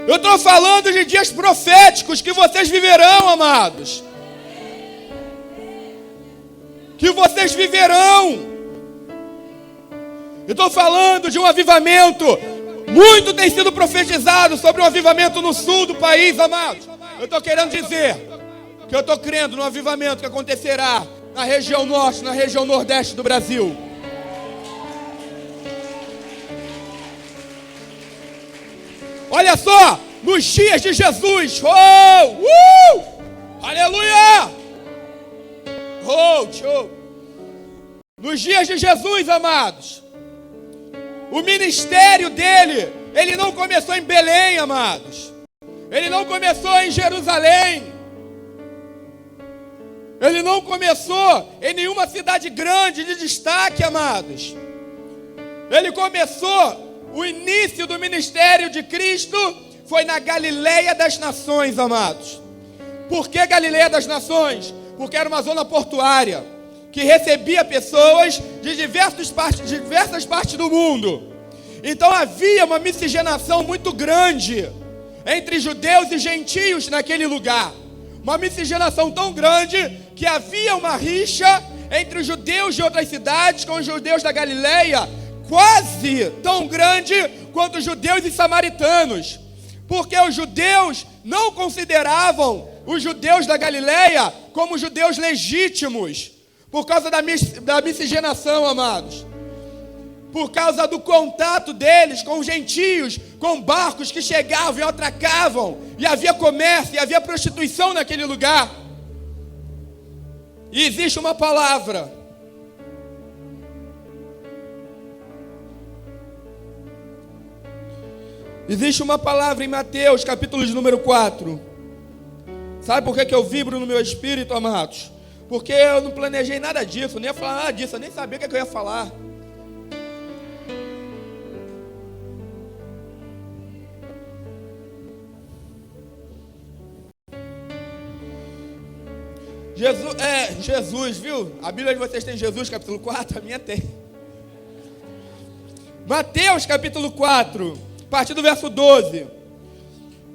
Eu estou falando de dias proféticos que vocês viverão, amados. Que vocês viverão. Eu estou falando de um avivamento. Muito tem sido profetizado sobre um avivamento no sul do país, amados. Eu estou querendo dizer que eu estou crendo no avivamento que acontecerá na região norte, na região nordeste do Brasil. Olha só, nos dias de Jesus, aleluia! Nos dias de Jesus, amados, o ministério dele, ele não começou em Belém, amados. Ele não começou em Jerusalém. Ele não começou em nenhuma cidade grande de destaque, amados. Ele começou, o início do ministério de Cristo foi na Galileia das Nações, amados. Por que Galileia das Nações? Porque era uma zona portuária que recebia pessoas de diversas partes do mundo. Então havia uma miscigenação muito grande entre judeus e gentios naquele lugar. Uma miscigenação tão grande que havia uma rixa entre os judeus de outras cidades com os judeus da Galileia, quase tão grande quanto os judeus e samaritanos. Porque os judeus não consideravam os judeus da Galileia como judeus legítimos, por causa da miscigenação, amados. Por causa do contato deles com os gentios, com barcos que chegavam e atracavam, e havia comércio, e havia prostituição naquele lugar. E existe uma palavra. Existe uma palavra em Mateus, capítulo de número 4. Sabe por que eu vibro no meu espírito, amados? Porque eu não planejei nada disso, nem ia falar nada disso, eu nem sabia o que eu ia falar. Jesus, viu? A Bíblia de vocês tem Jesus, capítulo 4, a minha tem. Mateus, capítulo 4, a partir do verso 12.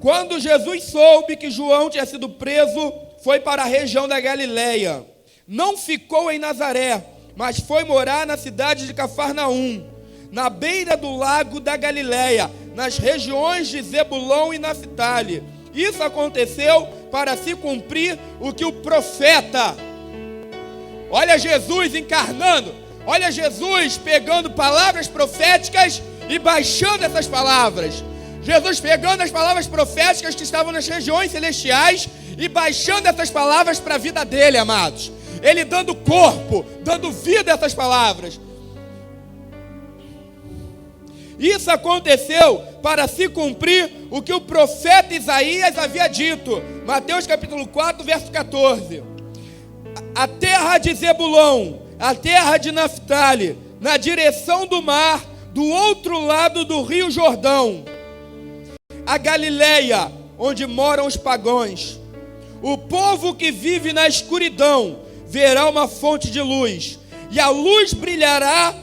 Quando Jesus soube que João tinha sido preso, foi para a região da Galileia. Não ficou em Nazaré, mas foi morar na cidade de Cafarnaum, na beira do lago da Galileia, nas regiões de Zebulão e Naftali. Isso aconteceu para se cumprir o que o profeta, olha Jesus encarnando, olha Jesus pegando palavras proféticas e baixando essas palavras. Jesus pegando as palavras proféticas que estavam nas regiões celestiais e baixando essas palavras para a vida dele, amados. Ele dando corpo, dando vida a essas palavras. Isso aconteceu para se cumprir o que o profeta Isaías havia dito. Mateus capítulo 4, verso 14. A terra de Zebulão, a terra de Naftali, na direção do mar, do outro lado do rio Jordão. A Galileia, onde moram os pagãos. O povo que vive na escuridão verá uma fonte de luz, e a luz brilhará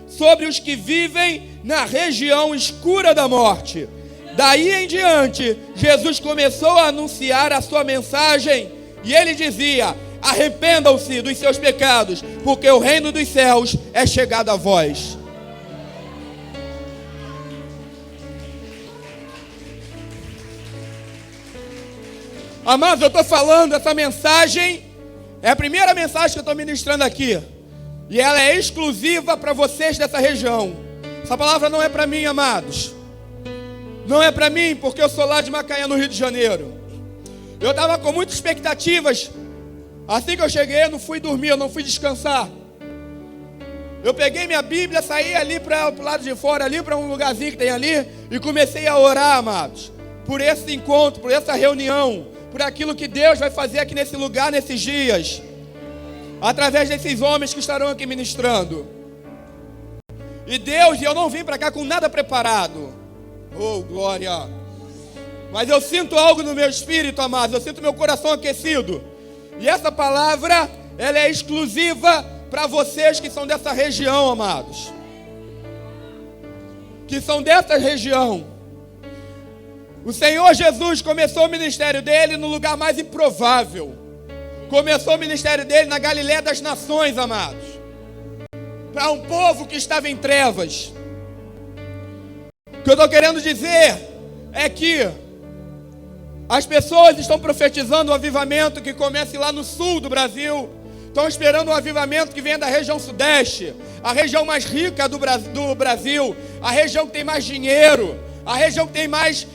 sobre os que vivem na região escura da morte. Daí em diante, Jesus começou a anunciar a sua mensagem, e ele dizia: arrependam-se dos seus pecados, porque o reino dos céus é chegado a vós. Amados, eu estou falando, essa mensagem é a primeira mensagem que eu estou ministrando aqui, e ela é exclusiva para vocês dessa região. Essa palavra não é para mim, amados. Não é para mim, porque eu sou lá de Macaé, no Rio de Janeiro. Eu estava com muitas expectativas. Assim que eu cheguei, eu não fui dormir, eu não fui descansar. Eu peguei minha Bíblia, saí ali para o lado de fora, ali para um lugarzinho que tem ali, e comecei a orar, amados, por esse encontro, por essa reunião, por aquilo que Deus vai fazer aqui nesse lugar, nesses dias, através desses homens que estarão aqui ministrando. E Deus, eu não vim para cá com nada preparado. Oh, glória! Mas eu sinto algo no meu espírito, amados. Eu sinto meu coração aquecido. E essa palavra, ela é exclusiva para vocês que são dessa região, amados. Que são dessa região. O Senhor Jesus começou o ministério dele no lugar mais improvável. Começou o ministério dele na Galileia das Nações, amados. Para um povo que estava em trevas. O que eu estou querendo dizer é que as pessoas estão profetizando um avivamento que comece lá no sul do Brasil. Estão esperando um avivamento que venha da região sudeste, a região mais rica do Brasil, a região que tem mais dinheiro, a região que tem mais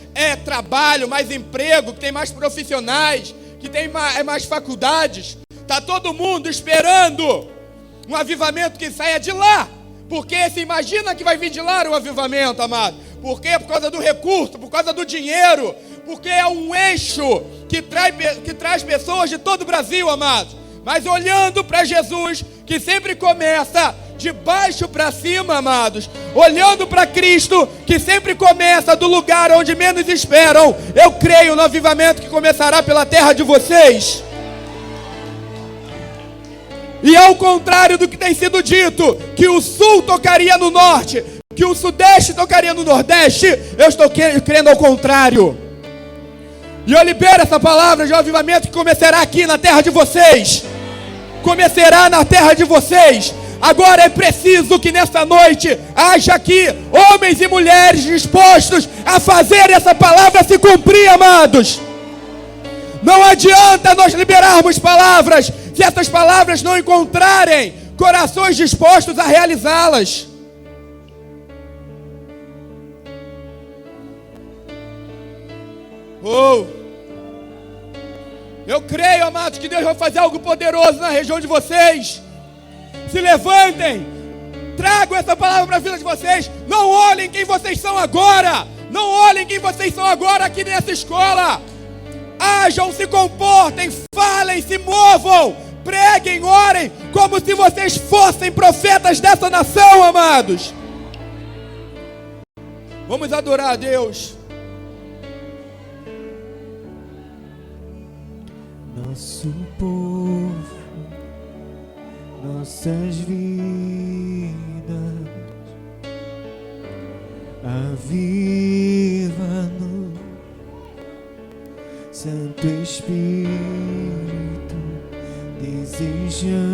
trabalho, mais emprego, que tem mais profissionais, que tem mais faculdades. Está todo mundo esperando um avivamento que saia de lá. Porque se imagina que vai vir de lá o avivamento, amado. Por quê? Por causa do recurso, por causa do dinheiro. Porque é um eixo que traz pessoas de todo o Brasil, amados. Mas olhando para Jesus, que sempre começa de baixo para cima, amados. Olhando para Cristo, que sempre começa do lugar onde menos esperam. Eu creio no avivamento que começará pela terra de vocês. E ao contrário do que tem sido dito, que o sul tocaria no norte, que o sudeste tocaria no nordeste, eu estou crendo ao contrário. E eu libero essa palavra de um avivamento que começará aqui na terra de vocês. Começará na terra de vocês. Agora é preciso que nesta noite haja aqui homens e mulheres dispostos a fazer essa palavra se cumprir, amados. Não adianta nós liberarmos palavras se essas palavras não encontrarem corações dispostos a realizá-las. Eu creio, amados, que Deus vai fazer algo poderoso na região de vocês. Se levantem, tragam essa palavra para a vida de vocês. Não olhem quem vocês são agora. Não olhem quem vocês são agora aqui nessa escola. Ajam, se comportem, falem, se movam, preguem, orem, como se vocês fossem profetas dessa nação, amados. Vamos adorar a Deus. Nosso povo, nossas vidas, aviva-nos, Santo Espírito, desejamos,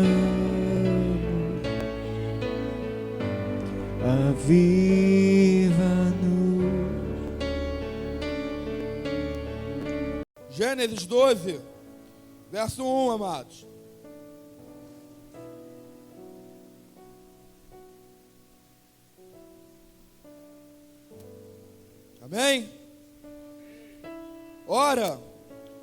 aviva-nos. Gênesis 12, verso 1, amados. Amém? Ora,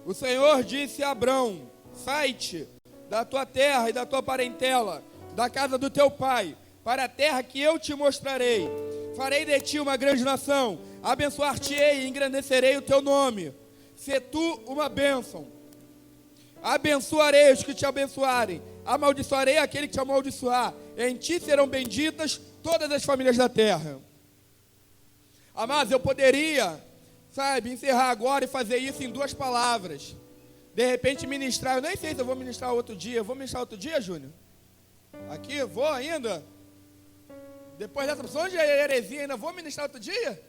o Senhor disse a Abrão: sai-te da tua terra e da tua parentela, da casa do teu pai, para a terra que eu te mostrarei. Farei de ti uma grande nação, abençoar-te-ei e engrandecerei o teu nome. Sê tu uma bênção. Abençoarei os que te abençoarem, amaldiçoarei aquele que te amaldiçoar. Em ti serão benditas todas as famílias da terra. Amados, eu poderia, encerrar agora e fazer isso em 2 palavras. De repente ministrar, eu nem sei se eu vou ministrar outro dia. Eu vou ministrar outro dia, Júnior? Aqui, vou ainda? Depois dessa opção de heresia, ainda vou ministrar outro dia?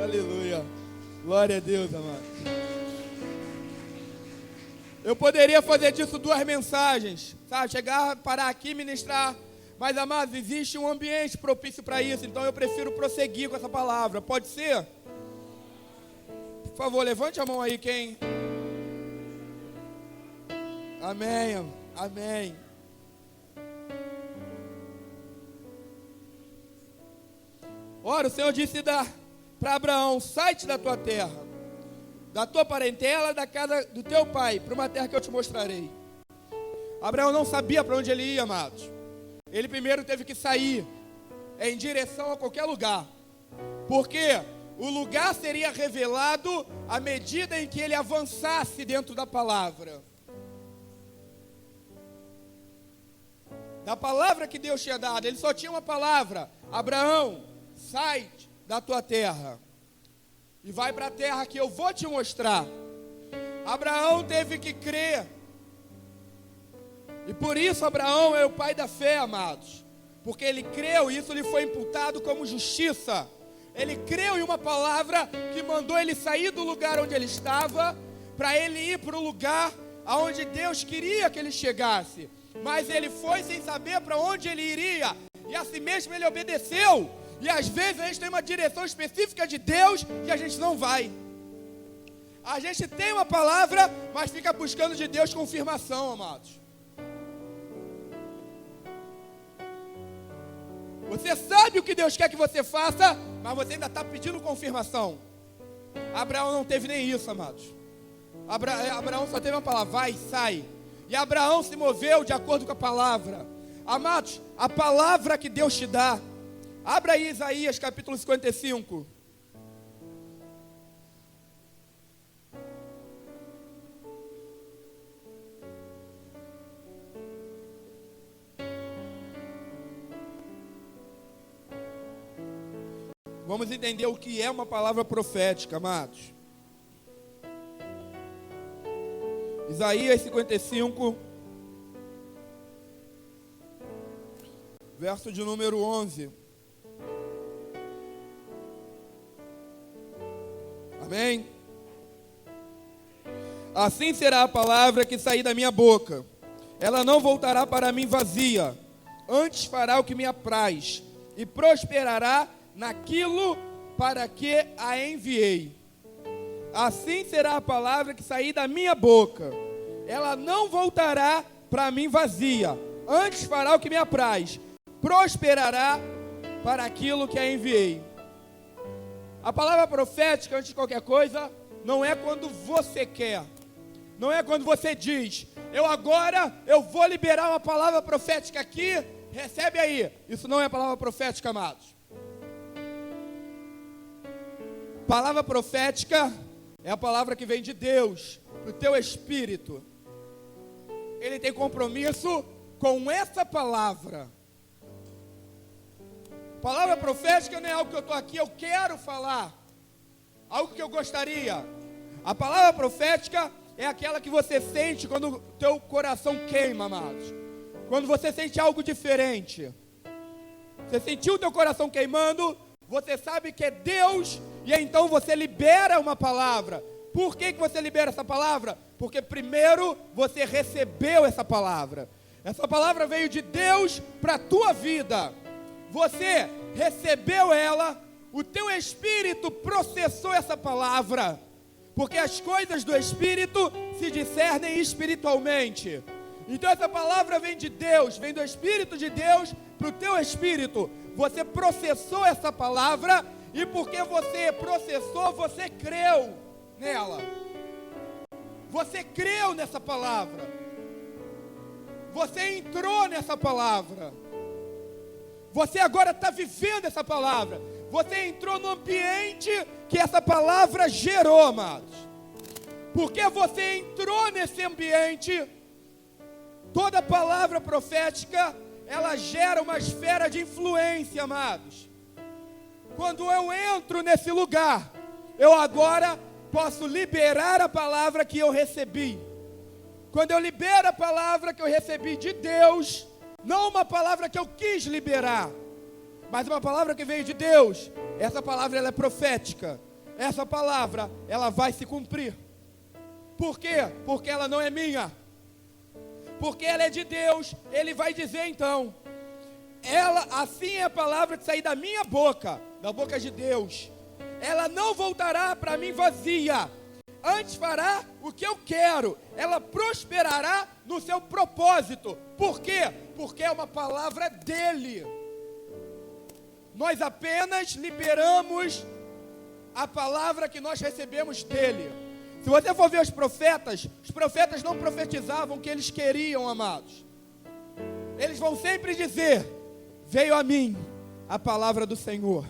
Aleluia. Glória a Deus, amado. Eu poderia fazer disso 2 mensagens, chegar, parar aqui e ministrar. Mas, amados, existe um ambiente propício para isso. Então eu prefiro prosseguir com essa palavra. Pode ser? Por favor, levante a mão aí, quem? Amém, amém. Ora, o Senhor disse para Abraão: sai-te da tua terra, da tua parentela, da casa do teu pai, para uma terra que eu te mostrarei. Abraão não sabia para onde ele ia, amados. Ele primeiro teve que sair em direção a qualquer lugar, porque o lugar seria revelado à medida em que ele avançasse dentro da palavra. Da palavra que Deus tinha dado, ele só tinha uma palavra: Abraão, sai da tua terra e vai para a terra que eu vou te mostrar. Abraão teve que crer. E por isso Abraão é o pai da fé, amados. Porque ele creu e isso lhe foi imputado como justiça. Ele creu em uma palavra que mandou ele sair do lugar onde ele estava, para ele ir para o lugar aonde Deus queria que ele chegasse. Mas ele foi sem saber para onde ele iria. E assim mesmo ele obedeceu. E às vezes a gente tem uma direção específica de Deus e a gente não vai. A gente tem uma palavra, mas fica buscando de Deus confirmação, amados. Você sabe o que Deus quer que você faça, mas você ainda está pedindo confirmação. Abraão não teve nem isso, amados. Abraão só teve uma palavra: vai, sai. E Abraão se moveu de acordo com a palavra. Amados, a palavra que Deus te dá. Abra aí Isaías capítulo 55. Vamos entender o que é uma palavra profética, amados. Isaías 55, verso de número 11. Amém? Assim será a palavra que sair da minha boca. Ela não voltará para mim vazia, antes fará o que me apraz, e prosperará naquilo para que a enviei. Assim será a palavra que sair da minha boca. Ela não voltará para mim vazia, antes fará o que me apraz, prosperará para aquilo que a enviei. A palavra profética, antes de qualquer coisa, não é quando você quer. Não é quando você diz, eu vou liberar uma palavra profética aqui, recebe aí. Isso não é palavra profética, amados. Palavra profética é a palavra que vem de Deus, para o teu espírito. Ele tem compromisso com essa palavra. Palavra profética não é algo que eu estou aqui, eu quero falar. Algo que eu gostaria. A palavra profética é aquela que você sente quando o teu coração queima, amados. Quando você sente algo diferente. Você sentiu o teu coração queimando, você sabe que é Deus, e então você libera uma palavra. Por que você libera essa palavra? Porque primeiro você recebeu essa palavra. Essa palavra veio de Deus para a tua vida. Você recebeu ela, o teu espírito processou essa palavra. Porque as coisas do espírito se discernem espiritualmente. Então essa palavra vem de Deus, vem do Espírito de Deus para o teu espírito. Você processou essa palavra, e porque você processou, você creu nela. Você creu nessa palavra. Você entrou nessa palavra. Você agora está vivendo essa palavra. Você entrou no ambiente que essa palavra gerou, amados. Porque você entrou nesse ambiente, toda palavra profética, ela gera uma esfera de influência, amados. Quando eu entro nesse lugar, eu agora posso liberar a palavra que eu recebi. Quando eu libero a palavra que eu recebi de Deus, não uma palavra que eu quis liberar, mas uma palavra que veio de Deus, essa palavra ela é profética. Essa palavra, ela vai se cumprir. Por quê? Porque ela não é minha. Porque ela é de Deus. Ele vai dizer então, assim é a palavra que sair da minha boca, da boca de Deus. Ela não voltará para mim vazia, antes fará o que eu quero. Ela prosperará no seu propósito. Por quê? Porque é uma palavra dele. Nós apenas liberamos a palavra que nós recebemos dele. Se você for ver os profetas não profetizavam o que eles queriam, amados. Eles vão sempre dizer, veio a mim a palavra do Senhor.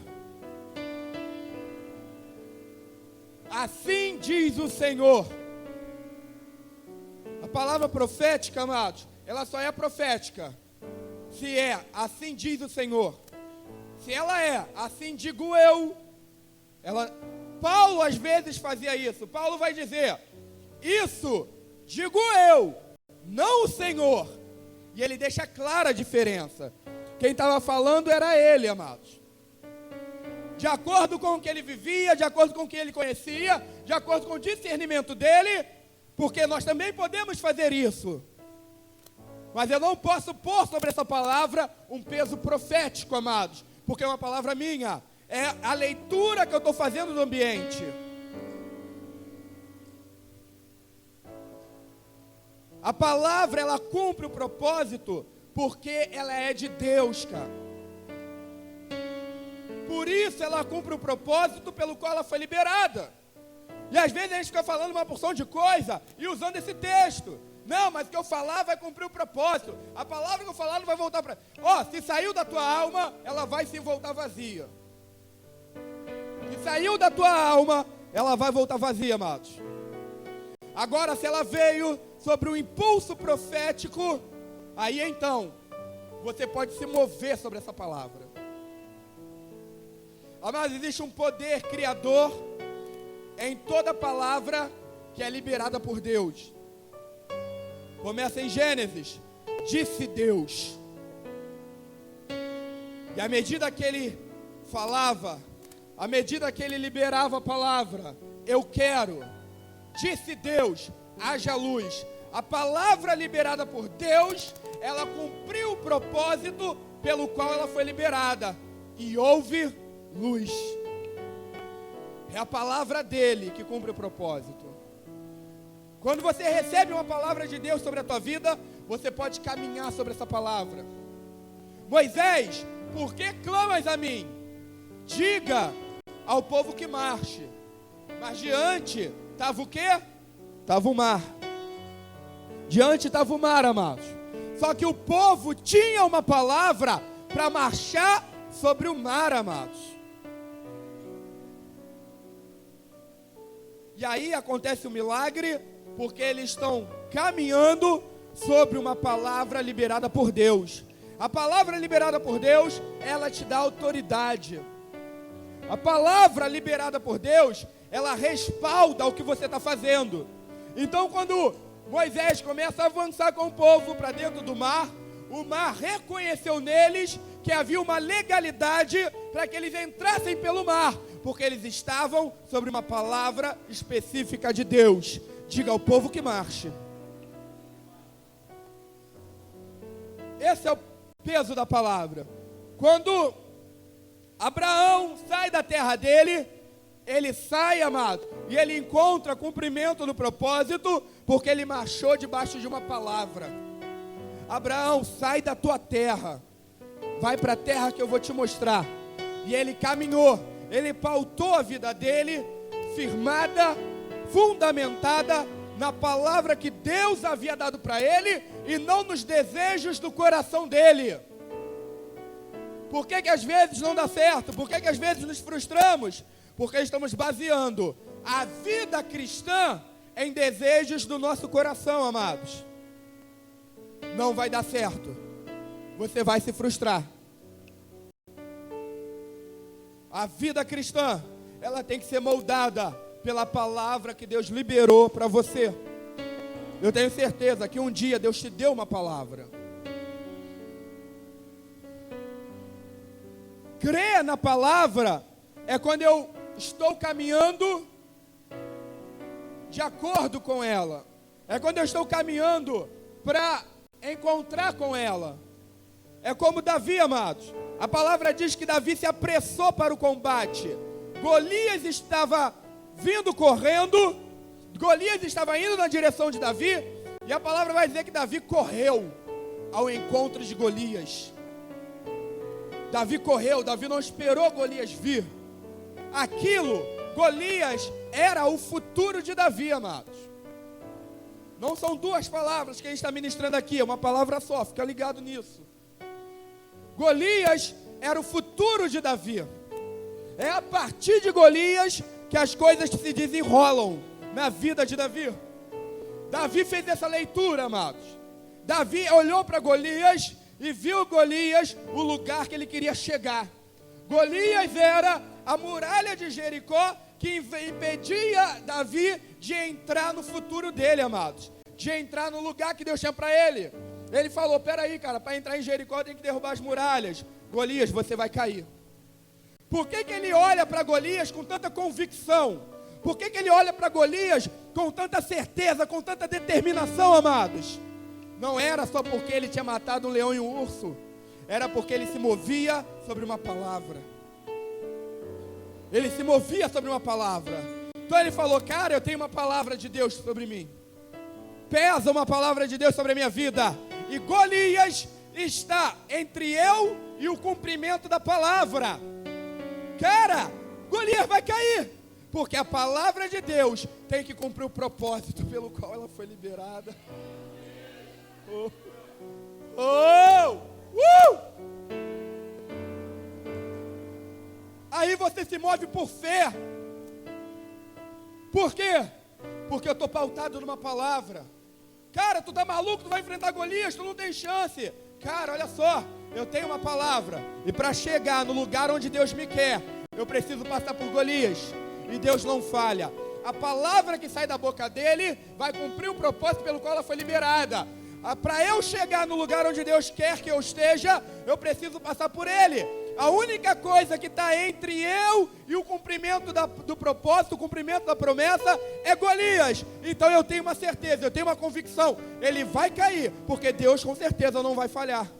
Assim diz o Senhor. A palavra profética, amados, ela só é profética se é, assim diz o Senhor. Se ela é, assim digo eu. Paulo às vezes fazia isso. Paulo vai dizer, isso digo eu, não o Senhor. E ele deixa clara a diferença. Quem estava falando era ele, amados. De acordo com o que ele vivia, de acordo com o que ele conhecia, de acordo com o discernimento dele, porque nós também podemos fazer isso. Mas eu não posso pôr sobre essa palavra um peso profético, amados, porque é uma palavra minha. É a leitura que eu estou fazendo do ambiente. A palavra, ela cumpre o propósito porque ela é de Deus, cara. Por isso ela cumpre o propósito pelo qual ela foi liberada. E às vezes a gente fica falando uma porção de coisa e usando esse texto. Não, mas o que eu falar vai cumprir o propósito. A palavra que eu falar não vai voltar para... se saiu da tua alma, ela vai sim voltar vazia. Se saiu da tua alma, ela vai voltar vazia, amados. Agora, se ela veio sobre um impulso profético, aí então, você pode se mover sobre essa palavra. Amados, existe um poder criador em toda palavra que é liberada por Deus. Começa em Gênesis, disse Deus. E à medida que ele falava, à medida que ele liberava a palavra, eu quero, disse Deus, haja luz. A palavra liberada por Deus, ela cumpriu o propósito pelo qual ela foi liberada. E houve luz. É a palavra dele que cumpre o propósito. Quando você recebe uma palavra de Deus sobre a tua vida, você pode caminhar sobre essa palavra. Moisés, por que clamas a mim? Diga ao povo que marche. Mas diante estava o quê? Estava o mar. Diante estava o mar, amados. Só que o povo tinha uma palavra para marchar sobre o mar, amados. E aí acontece o milagre, porque eles estão caminhando sobre uma palavra liberada por Deus. A palavra liberada por Deus, ela te dá autoridade. A palavra liberada por Deus, ela respalda o que você está fazendo. Então, quando Moisés começa a avançar com o povo para dentro do mar, o mar reconheceu neles que havia uma legalidade para que eles entrassem pelo mar, porque eles estavam sobre uma palavra específica de Deus. Diga ao povo que marche. Esse é o peso da palavra. Quando Abraão sai da terra dele, ele sai, amado, e ele encontra cumprimento do propósito, porque ele marchou debaixo de uma palavra. Abraão, sai da tua terra, vai para a terra que eu vou te mostrar. E ele caminhou, ele pautou a vida dele, firmada, fundamentada na palavra que Deus havia dado para ele, e não nos desejos do coração dele. Por que às vezes não dá certo? Por que às vezes nos frustramos? Porque estamos baseando a vida cristã em desejos do nosso coração, amados. Não vai dar certo. Você vai se frustrar. A vida cristã, ela tem que ser moldada pela palavra que Deus liberou para você. Eu tenho certeza que um dia Deus te deu uma palavra. Crer na palavra é quando eu estou caminhando de acordo com ela. É quando eu estou caminhando para encontrar com ela. É como Davi, amados. A palavra diz que Davi se apressou para o combate. Golias estava vindo correndo. Golias estava indo na direção de Davi. E a palavra vai dizer que Davi correu ao encontro de Golias. Davi correu, Davi não esperou Golias vir. Aquilo, Golias, era o futuro de Davi, amados. Não são duas palavras que a gente está ministrando aqui, é uma palavra só, fica ligado nisso. Golias era o futuro de Davi. É a partir de Golias que as coisas se desenrolam na vida de Davi. Davi fez essa leitura, amados. Davi olhou para Golias e viu Golias o lugar que ele queria chegar. Golias era a muralha de Jericó que impedia Davi de entrar no futuro dele, amados. De entrar no lugar que Deus tinha para ele. Ele falou, peraí, cara, para entrar em Jericó tem que derrubar as muralhas. Golias, você vai cair. Por que ele olha para Golias com tanta convicção? Por que ele olha para Golias com tanta certeza, com tanta determinação, amados? Não era só porque ele tinha matado um leão e um urso. Era porque ele se movia sobre uma palavra. Ele se movia sobre uma palavra. Então ele falou, cara, eu tenho uma palavra de Deus sobre mim. Pesa uma palavra de Deus sobre a minha vida. E Golias está entre eu e o cumprimento da palavra. Cara, Golias vai cair. Porque a palavra de Deus tem que cumprir o propósito pelo qual ela foi liberada. Aí você se move por fé. Por quê? Porque eu estou pautado numa palavra. Cara, tu tá maluco, tu vai enfrentar Golias, tu não tem chance. Cara, olha só, eu tenho uma palavra. E para chegar no lugar onde Deus me quer, eu preciso passar por Golias. E Deus não falha. A palavra que sai da boca dele vai cumprir o propósito pelo qual ela foi liberada. Para eu chegar no lugar onde Deus quer que eu esteja, eu preciso passar por ele. A única coisa que está entre eu e o cumprimento do propósito, o cumprimento da promessa, é Golias. Então eu tenho uma certeza, eu tenho uma convicção, ele vai cair, porque Deus com certeza não vai falhar.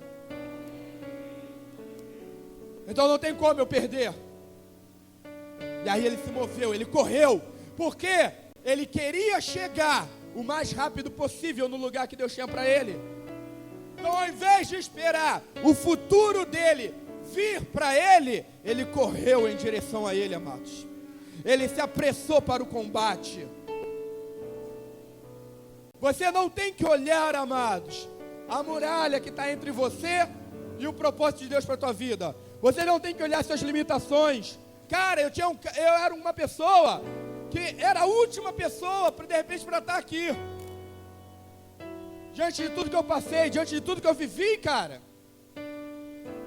Então não tem como eu perder. E aí ele se moveu, ele correu, porque ele queria chegar o mais rápido possível no lugar que Deus tinha para ele. Então, ao invés de esperar o futuro dele vir para ele, ele correu em direção a ele, amados. Ele se apressou para o combate. Você não tem que olhar, amados, a muralha que está entre você e o propósito de Deus para a tua vida. Você não tem que olhar suas limitações. Cara, eu era uma pessoa que era a última pessoa, de repente, para estar aqui. Diante de tudo que eu passei, diante de tudo que eu vivi, cara.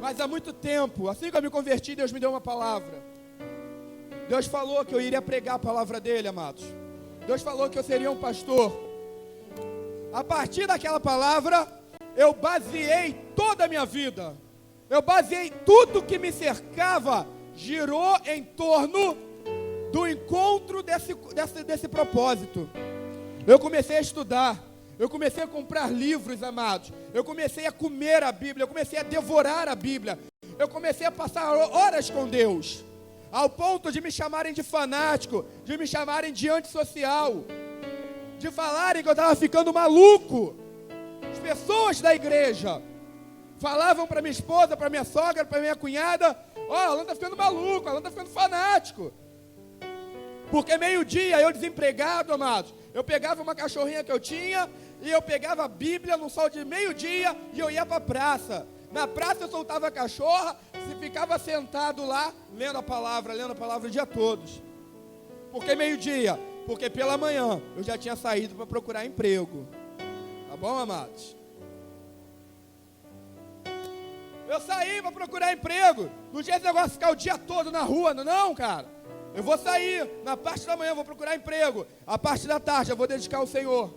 Mas há muito tempo, assim que eu me converti, Deus me deu uma palavra. Deus falou que eu iria pregar a palavra dele, amados. Deus falou que eu seria um pastor. A partir daquela palavra, eu baseei toda a minha vida. Eu baseei tudo que me cercava, girou em torno do encontro desse propósito. Eu comecei a estudar. Eu comecei a comprar livros, amados. Eu comecei a comer a Bíblia. Eu comecei a devorar a Bíblia. Eu comecei a passar horas com Deus. Ao ponto de me chamarem de fanático, de me chamarem de antissocial, de falarem que eu estava ficando maluco. As pessoas da igreja falavam para minha esposa, para minha sogra, para minha cunhada: ó, Alan está ficando maluco, Alan está ficando fanático. Porque meio-dia, eu desempregado, amados, eu pegava uma cachorrinha que eu tinha e eu pegava a Bíblia no sol de meio-dia e eu ia para a praça. Na praça eu soltava a cachorra e ficava sentado lá, lendo a palavra o dia todo. Por que meio-dia? Porque pela manhã eu já tinha saído para procurar emprego. Tá bom, amados? Eu saí para procurar emprego. Não tinha esse negócio de ficar o dia todo na rua, não, cara. Eu vou sair, na parte da manhã eu vou procurar emprego, a parte da tarde eu vou dedicar ao Senhor.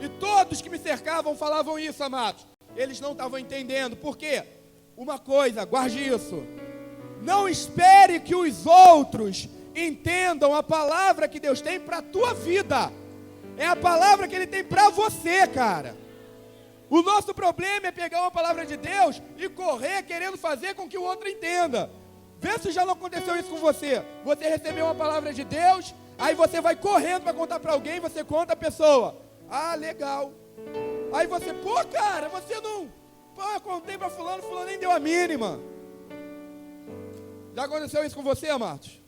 E todos que me cercavam falavam isso, amados. Eles não estavam entendendo. Por quê? Uma coisa, guarde isso. Não espere que os outros entendam a palavra que Deus tem para a tua vida. É a palavra que Ele tem para você, cara. O nosso problema é pegar uma palavra de Deus e correr querendo fazer com que o outro entenda. Vê se já não aconteceu isso com você. Você recebeu uma palavra de Deus, aí você vai correndo para contar para alguém, você conta a pessoa: ah, legal. Aí você: pô, cara, você não... Pô, eu contei para fulano, fulano nem deu a mínima. Já aconteceu isso com você, amados?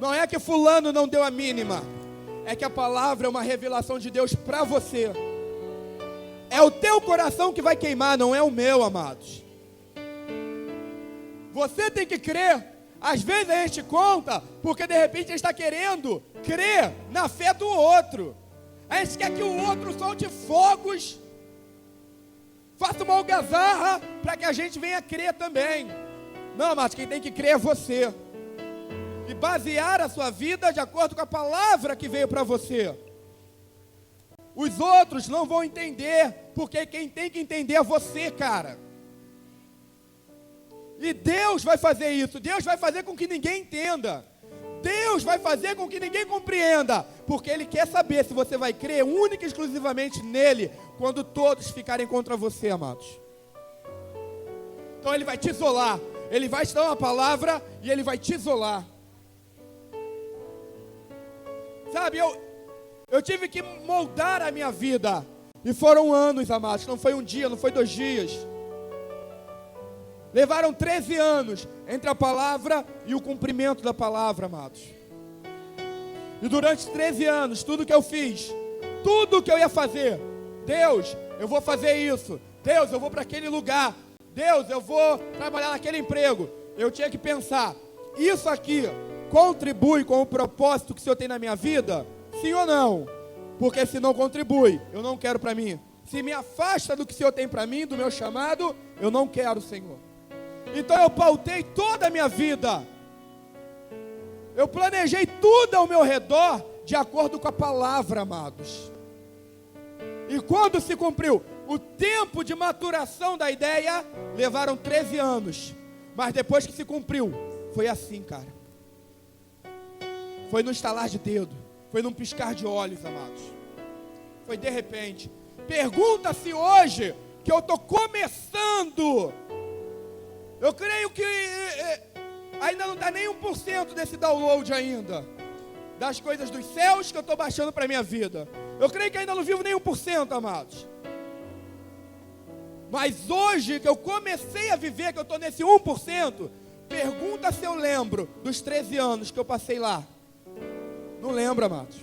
Não é que fulano não deu a mínima, é que a palavra é uma revelação de Deus para você. É o teu coração que vai queimar, não é o meu, amados. Você tem que crer. Às vezes a gente conta porque de repente a gente está querendo crer na fé do outro. A gente quer que o outro solte fogos, faça uma algazarra para que a gente venha crer também. Não, mas quem tem que crer é você. E basear a sua vida de acordo com a palavra que veio para você. Os outros não vão entender, porque quem tem que entender é você, cara. E Deus vai fazer isso. Deus vai fazer com que ninguém entenda. Deus vai fazer com que ninguém compreenda. Porque Ele quer saber se você vai crer única e exclusivamente nele, quando todos ficarem contra você, amados. Então Ele vai te isolar. Ele vai te dar uma palavra e Ele vai te isolar. Sabe, eu tive que moldar a minha vida. E foram anos, amados. Não foi um dia, não foi 2 dias. Levaram 13 anos entre a palavra e o cumprimento da palavra, amados. E durante 13 anos, tudo que eu fiz, tudo que eu ia fazer: Deus, eu vou fazer isso. Deus, eu vou para aquele lugar. Deus, eu vou trabalhar naquele emprego. Eu tinha que pensar: isso aqui contribui com o propósito que o Senhor tem na minha vida? Sim ou não? Porque se não contribui, eu não quero para mim. Se me afasta do que o Senhor tem para mim, do meu chamado, eu não quero, Senhor. Então eu pautei toda a minha vida. Eu planejei tudo ao meu redor de acordo com a palavra, amados. E quando se cumpriu o tempo de maturação da ideia, levaram 13 anos. Mas depois que se cumpriu, foi assim, cara. Foi no estalar de dedo. Foi num piscar de olhos, amados. Foi de repente. Pergunta-se hoje, que eu estou começando. Eu creio que ainda não está nem 1% desse download ainda. Das coisas dos céus que eu estou baixando para a minha vida. Eu creio que ainda não vivo nem 1%, amados. Mas hoje que eu comecei a viver, que eu estou nesse 1%, pergunta se eu lembro dos 13 anos que eu passei lá. Não lembro, amados.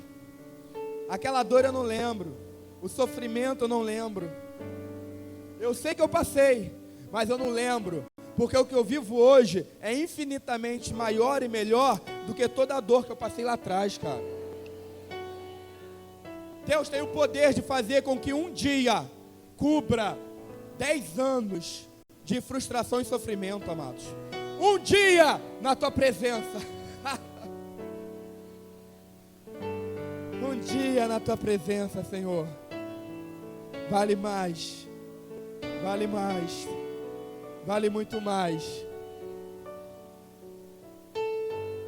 Aquela dor eu não lembro. O sofrimento eu não lembro. Eu sei que eu passei, mas eu não lembro. Porque o que eu vivo hoje é infinitamente maior e melhor do que toda a dor que eu passei lá atrás, cara. Deus tem o poder de fazer com que um dia cubra 10 anos de frustração e sofrimento, amados. Um dia na tua presença. Um dia na tua presença, Senhor. Vale mais. Vale mais. Vale muito mais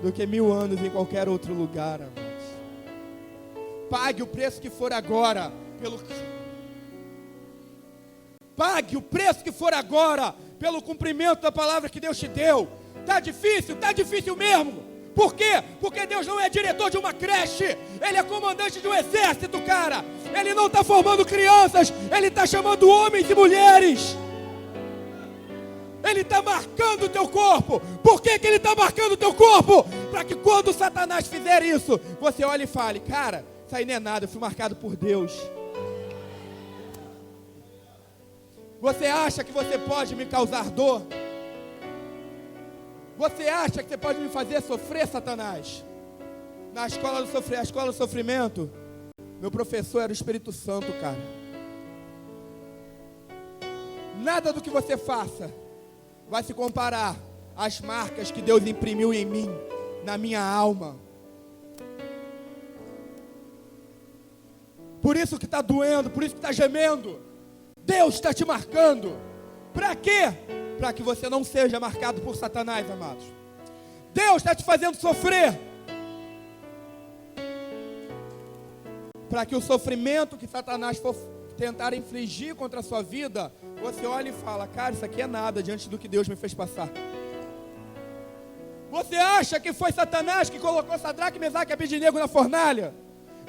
do que 1000 anos em qualquer outro lugar, amados. Pague o preço que for agora Pague o preço que for agora pelo cumprimento da palavra que Deus te deu. Tá difícil mesmo. Por quê? Porque Deus não é diretor de uma creche. Ele é comandante de um exército, cara. Ele não está formando crianças. Ele está chamando homens e mulheres. Ele está marcando o teu corpo. Por que Ele está marcando o teu corpo? Para que quando Satanás fizer isso, você olhe e fale: cara, isso aí não é nada, eu fui marcado por Deus. Você acha que você pode me causar dor? Você acha que você pode me fazer sofrer, Satanás? Na escola do sofrimento, meu professor era o Espírito Santo, cara. Nada do que você faça vai se comparar às marcas que Deus imprimiu em mim, na minha alma. Por isso que está doendo, por isso que está gemendo. Deus está te marcando. Para quê? Para que você não seja marcado por Satanás, amados. Deus está te fazendo sofrer. Para que o sofrimento que Satanás for tentar infligir contra a sua vida, você olha e fala: cara, isso aqui é nada diante do que Deus me fez passar. Você acha que foi Satanás que colocou Sadraque, Mesaque e Abednego na fornalha?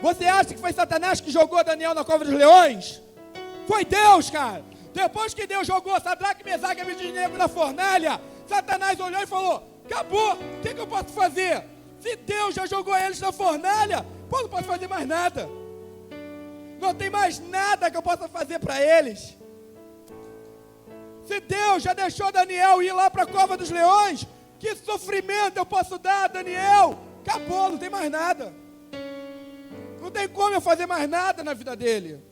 Você acha que foi Satanás que jogou Daniel na cova dos leões? Foi Deus, cara. Depois que Deus jogou Sadraque, Mesaque e Abednego na fornalha, Satanás olhou e falou: acabou, o que eu posso fazer? Se Deus já jogou eles na fornalha, pô, não posso fazer mais nada. Não tem mais nada que eu possa fazer para eles. Se Deus já deixou Daniel ir lá para a cova dos leões, que sofrimento eu posso dar a Daniel? Acabou, não tem mais nada. Não tem como eu fazer mais nada na vida dele.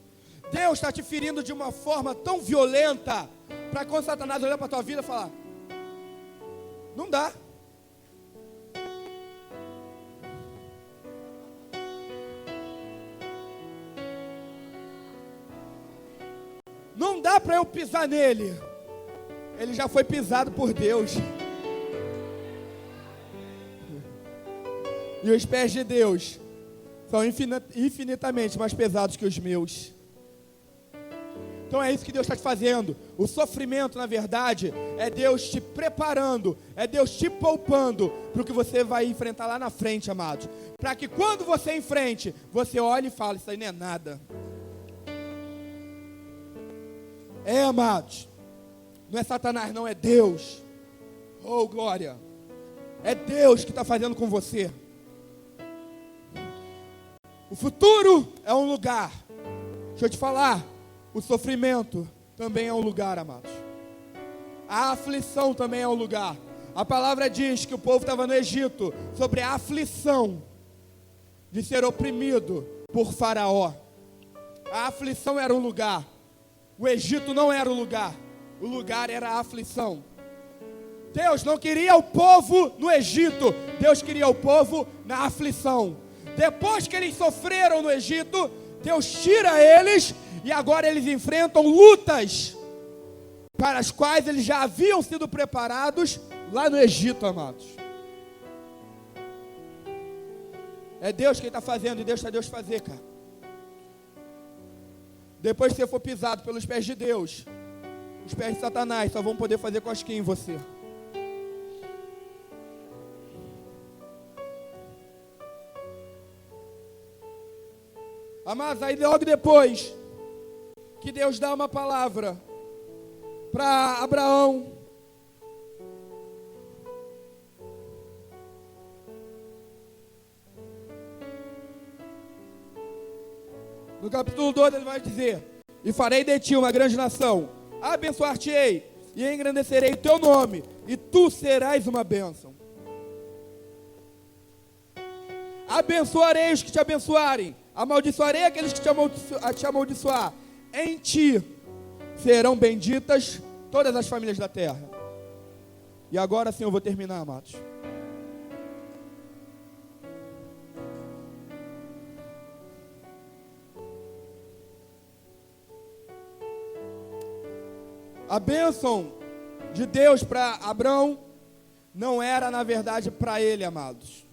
Deus está te ferindo de uma forma tão violenta, para quando Satanás olhar para a tua vida e falar: não dá. Não dá para eu pisar nele. Ele já foi pisado por Deus. E os pés de Deus são infinitamente mais pesados que os meus. Então é isso que Deus está te fazendo. O sofrimento, na verdade, é Deus te preparando, é Deus te poupando para o que você vai enfrentar lá na frente, amados. Para que quando você enfrente, você olhe e fale: isso aí não é nada. É, amados, não é Satanás, não, é Deus. Oh, glória. É Deus que está fazendo com você. O futuro é um lugar. Deixa eu te falar, o sofrimento também é um lugar, amados. A aflição também é um lugar. A palavra diz que o povo estava no Egito sobre a aflição de ser oprimido por Faraó. A aflição era um lugar. O Egito não era o lugar era a aflição. Deus não queria o povo no Egito, Deus queria o povo na aflição. Depois que eles sofreram no Egito, Deus tira eles e agora eles enfrentam lutas para as quais eles já haviam sido preparados lá no Egito, amados. É Deus quem está fazendo e deixa Deus fazer, cara. Depois que você for pisado pelos pés de Deus, os pés de Satanás só vão poder fazer cosquinha em você. Amados, aí logo depois que Deus dá uma palavra para Abraão, no capítulo 2 ele vai dizer: e farei de ti uma grande nação, abençoar-te-ei e engrandecerei o teu nome, e tu serás uma bênção. Abençoarei os que te abençoarem, amaldiçoarei aqueles que te amaldiçoar. Em ti serão benditas todas as famílias da terra. E agora sim eu vou terminar, amados. A bênção de Deus para Abrão não era, na verdade, para ele, amados.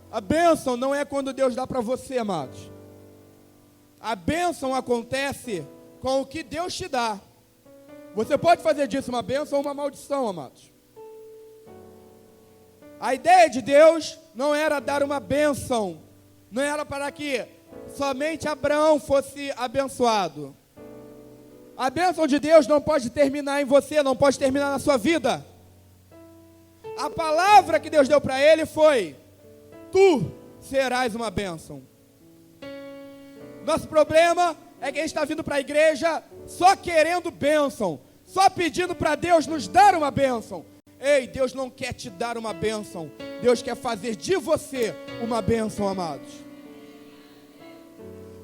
A bênção não é quando Deus dá para você, amados. A bênção acontece com o que Deus te dá. Você pode fazer disso uma bênção ou uma maldição, amados. A ideia de Deus não era dar uma bênção, não era para que somente Abraão fosse abençoado. A bênção de Deus não pode terminar em você, não pode terminar na sua vida. A palavra que Deus deu para ele foi: tu serás uma bênção. Nosso problema é que a gente está vindo para a igreja só querendo bênção, só pedindo para Deus nos dar uma bênção. Ei, Deus não quer te dar uma bênção, Deus quer fazer de você uma bênção, amados.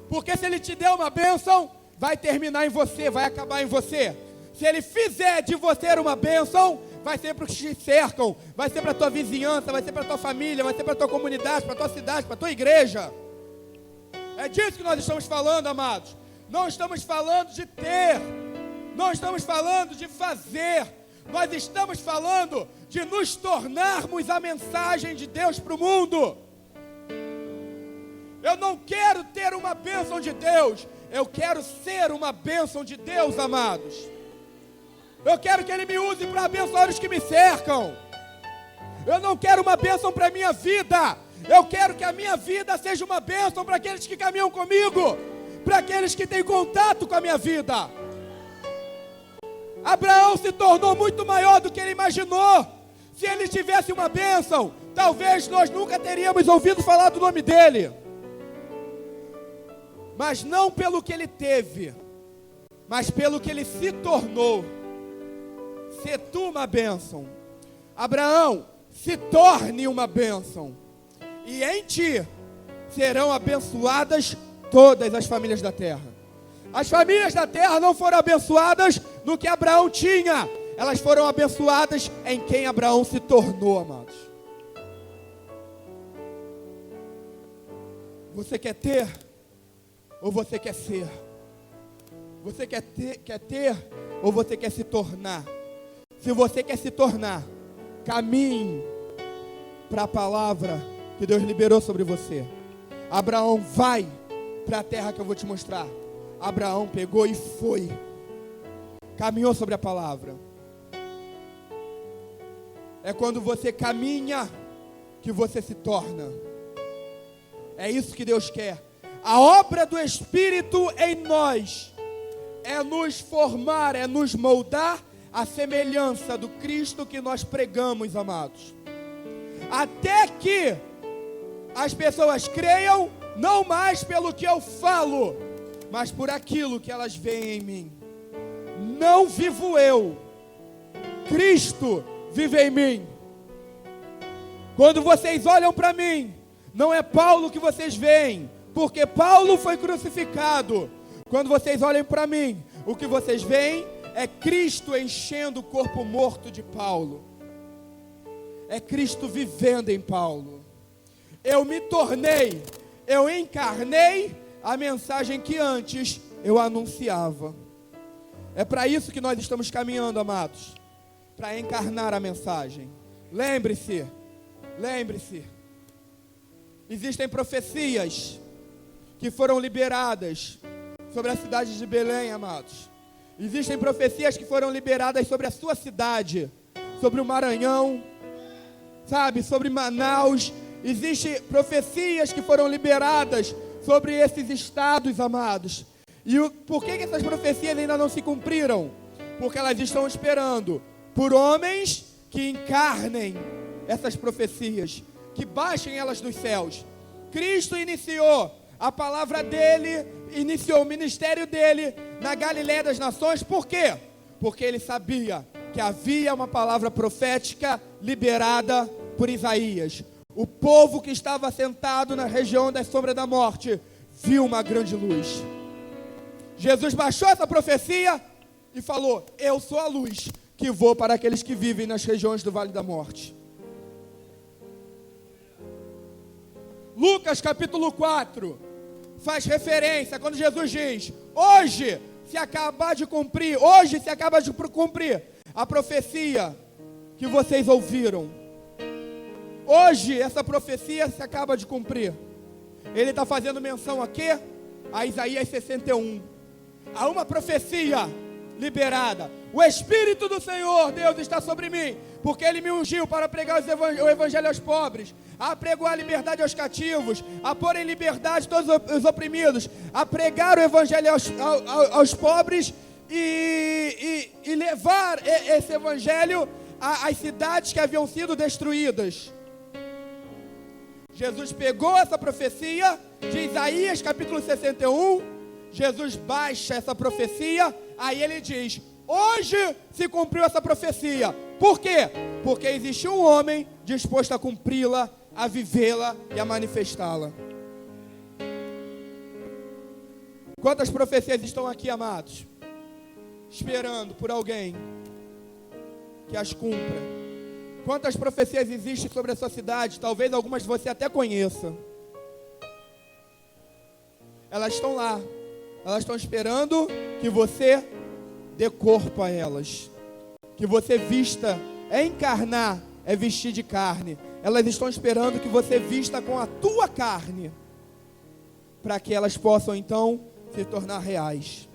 Porque se Ele te der uma bênção, vai terminar em você, vai acabar em você. Se Ele fizer de você uma bênção, vai ser para os que te cercam, vai ser para a tua vizinhança, vai ser para a tua família, vai ser para a tua comunidade, para a tua cidade, para a tua igreja. É disso que nós estamos falando, amados. Não estamos falando de ter, não estamos falando de fazer, nós estamos falando de nos tornarmos a mensagem de Deus para o mundo. Eu não quero ter uma bênção de Deus, eu quero ser uma bênção de Deus, amados. Eu quero que Ele me use para abençoar os que me cercam. Eu não quero uma bênção para a minha vida. Eu quero que a minha vida seja uma bênção para aqueles que caminham comigo, para aqueles que têm contato com a minha vida. Abraão se tornou muito maior do que ele imaginou. Se ele tivesse uma bênção, talvez nós nunca teríamos ouvido falar do nome dele. Mas não pelo que ele teve, mas pelo que ele se tornou. Se tu uma bênção. Abraão, se torne uma bênção. E em ti serão abençoadas todas as famílias da terra. As famílias da terra não foram abençoadas no que Abraão tinha. Elas foram abençoadas em quem Abraão se tornou, amados. Você quer ter? Ou você quer ser? Você quer ter ou você quer se tornar? Se você quer se tornar, caminhe para a palavra que Deus liberou sobre você. Abraão, vai para a terra que eu vou te mostrar. Abraão pegou e foi. Caminhou sobre a palavra. É quando você caminha que você se torna. É isso que Deus quer. A obra do Espírito em nós é nos formar, é nos moldar à semelhança do Cristo que nós pregamos, amados. Até que as pessoas creiam, não mais pelo que eu falo, mas por aquilo que elas veem em mim. Não vivo eu, Cristo vive em mim. Quando vocês olham para mim, não é Paulo que vocês veem, porque Paulo foi crucificado. Quando vocês olham para mim, o que vocês veem é Cristo enchendo o corpo morto de Paulo. É Cristo vivendo em Paulo. Eu me tornei eu encarnei a mensagem que antes eu anunciava. É para isso que nós estamos caminhando, amados, para encarnar a mensagem. Lembre-se, existem profecias que foram liberadas sobre a cidade de Belém, amados. Existem profecias que foram liberadas sobre a sua cidade, sobre o Maranhão, sabe, sobre Manaus. Existem profecias que foram liberadas sobre esses estados, amados. E por que essas profecias ainda não se cumpriram? Porque elas estão esperando por homens que encarnem essas profecias, que baixem elas dos céus. Cristo iniciou a palavra dele, iniciou o ministério dele na Galileia das Nações. Por quê? Porque ele sabia que havia uma palavra profética liberada por Isaías. O povo que estava sentado na região da sombra da morte viu uma grande luz. Jesus baixou essa profecia e falou: eu sou a luz que vou para aqueles que vivem nas regiões do Vale da Morte. Lucas capítulo 4 faz referência quando Jesus diz: hoje se acaba de cumprir a profecia que vocês ouviram. Hoje essa profecia se acaba de cumprir. Ele está fazendo menção aqui a Isaías 61. Há uma profecia liberada. O Espírito do Senhor, Deus, está sobre mim, porque Ele me ungiu para pregar o Evangelho aos pobres, a pregar a liberdade aos cativos, a pôr em liberdade todos os oprimidos, a pregar o Evangelho aos pobres e levar esse Evangelho às cidades que haviam sido destruídas. Jesus pegou essa profecia de Isaías capítulo 61, Jesus baixa essa profecia, aí ele diz: hoje se cumpriu essa profecia. Por quê? Porque existiu um homem disposto a cumpri-la, a vivê-la e a manifestá-la. Quantas profecias estão aqui, amados, esperando por alguém que as cumpra? Quantas profecias existem sobre a sua cidade? Talvez algumas você até conheça. Elas estão lá. Elas estão esperando que você dê corpo a elas. Que você vista. Encarnar é vestir de carne. Elas estão esperando que você vista com a tua carne, para que elas possam então se tornar reais.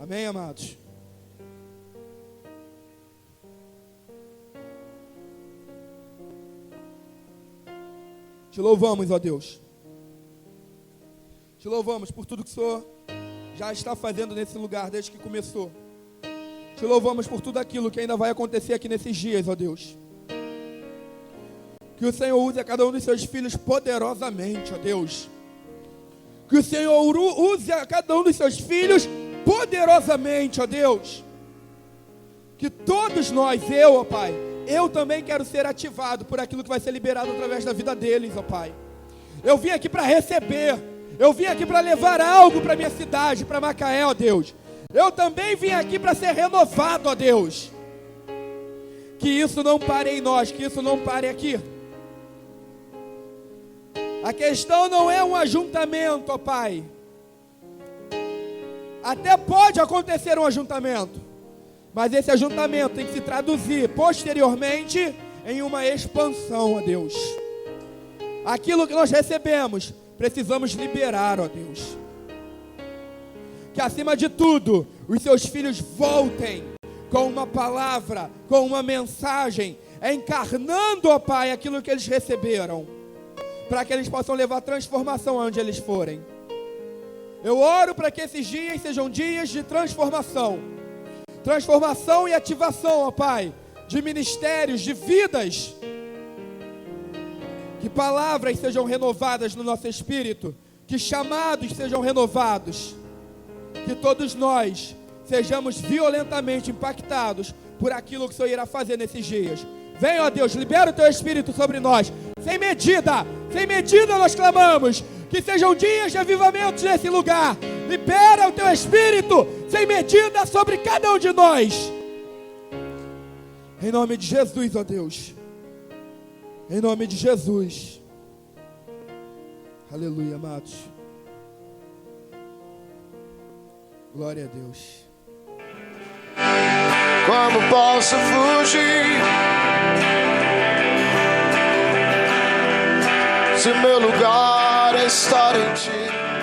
Amém, amados? Te louvamos, ó Deus. Te louvamos por tudo que o Senhor já está fazendo nesse lugar desde que começou. Te louvamos por tudo aquilo que ainda vai acontecer aqui nesses dias, ó Deus. Que o Senhor use a cada um dos seus filhos poderosamente, ó Deus. Que o Senhor use a cada um dos seus filhos poderosamente, ó Deus. Que todos nós, ó Pai, eu também quero ser ativado por aquilo que vai ser liberado através da vida deles, ó Pai. Eu vim aqui para receber. Eu vim aqui para levar algo para minha cidade, para Macaé, ó Deus. Eu também vim aqui para ser renovado, ó Deus. Que isso não pare em nós, que isso não pare aqui. A questão não é um ajuntamento, ó Pai. Até pode acontecer um ajuntamento, mas esse ajuntamento tem que se traduzir posteriormente em uma expansão, ó Deus. Aquilo que nós recebemos, precisamos liberar, ó Deus. Que acima de tudo, os seus filhos voltem com uma palavra, com uma mensagem, encarnando, ó Pai, aquilo que eles receberam, para que eles possam levar transformação aonde eles forem. Eu oro para que esses dias sejam dias de transformação. Transformação e ativação, ó Pai, de ministérios, de vidas. Que palavras sejam renovadas no nosso espírito, que chamados sejam renovados, que todos nós sejamos violentamente impactados por aquilo que o Senhor irá fazer nesses dias. Vem, ó Deus, libera o Teu Espírito sobre nós, sem medida nós clamamos, que sejam dias de avivamento nesse lugar. Libera o Teu Espírito, sem medida, sobre cada um de nós. Em nome de Jesus, ó Deus. Em nome de Jesus. Aleluia, amados. Glória a Deus. Como posso fugir se meu lugar é estar em ti?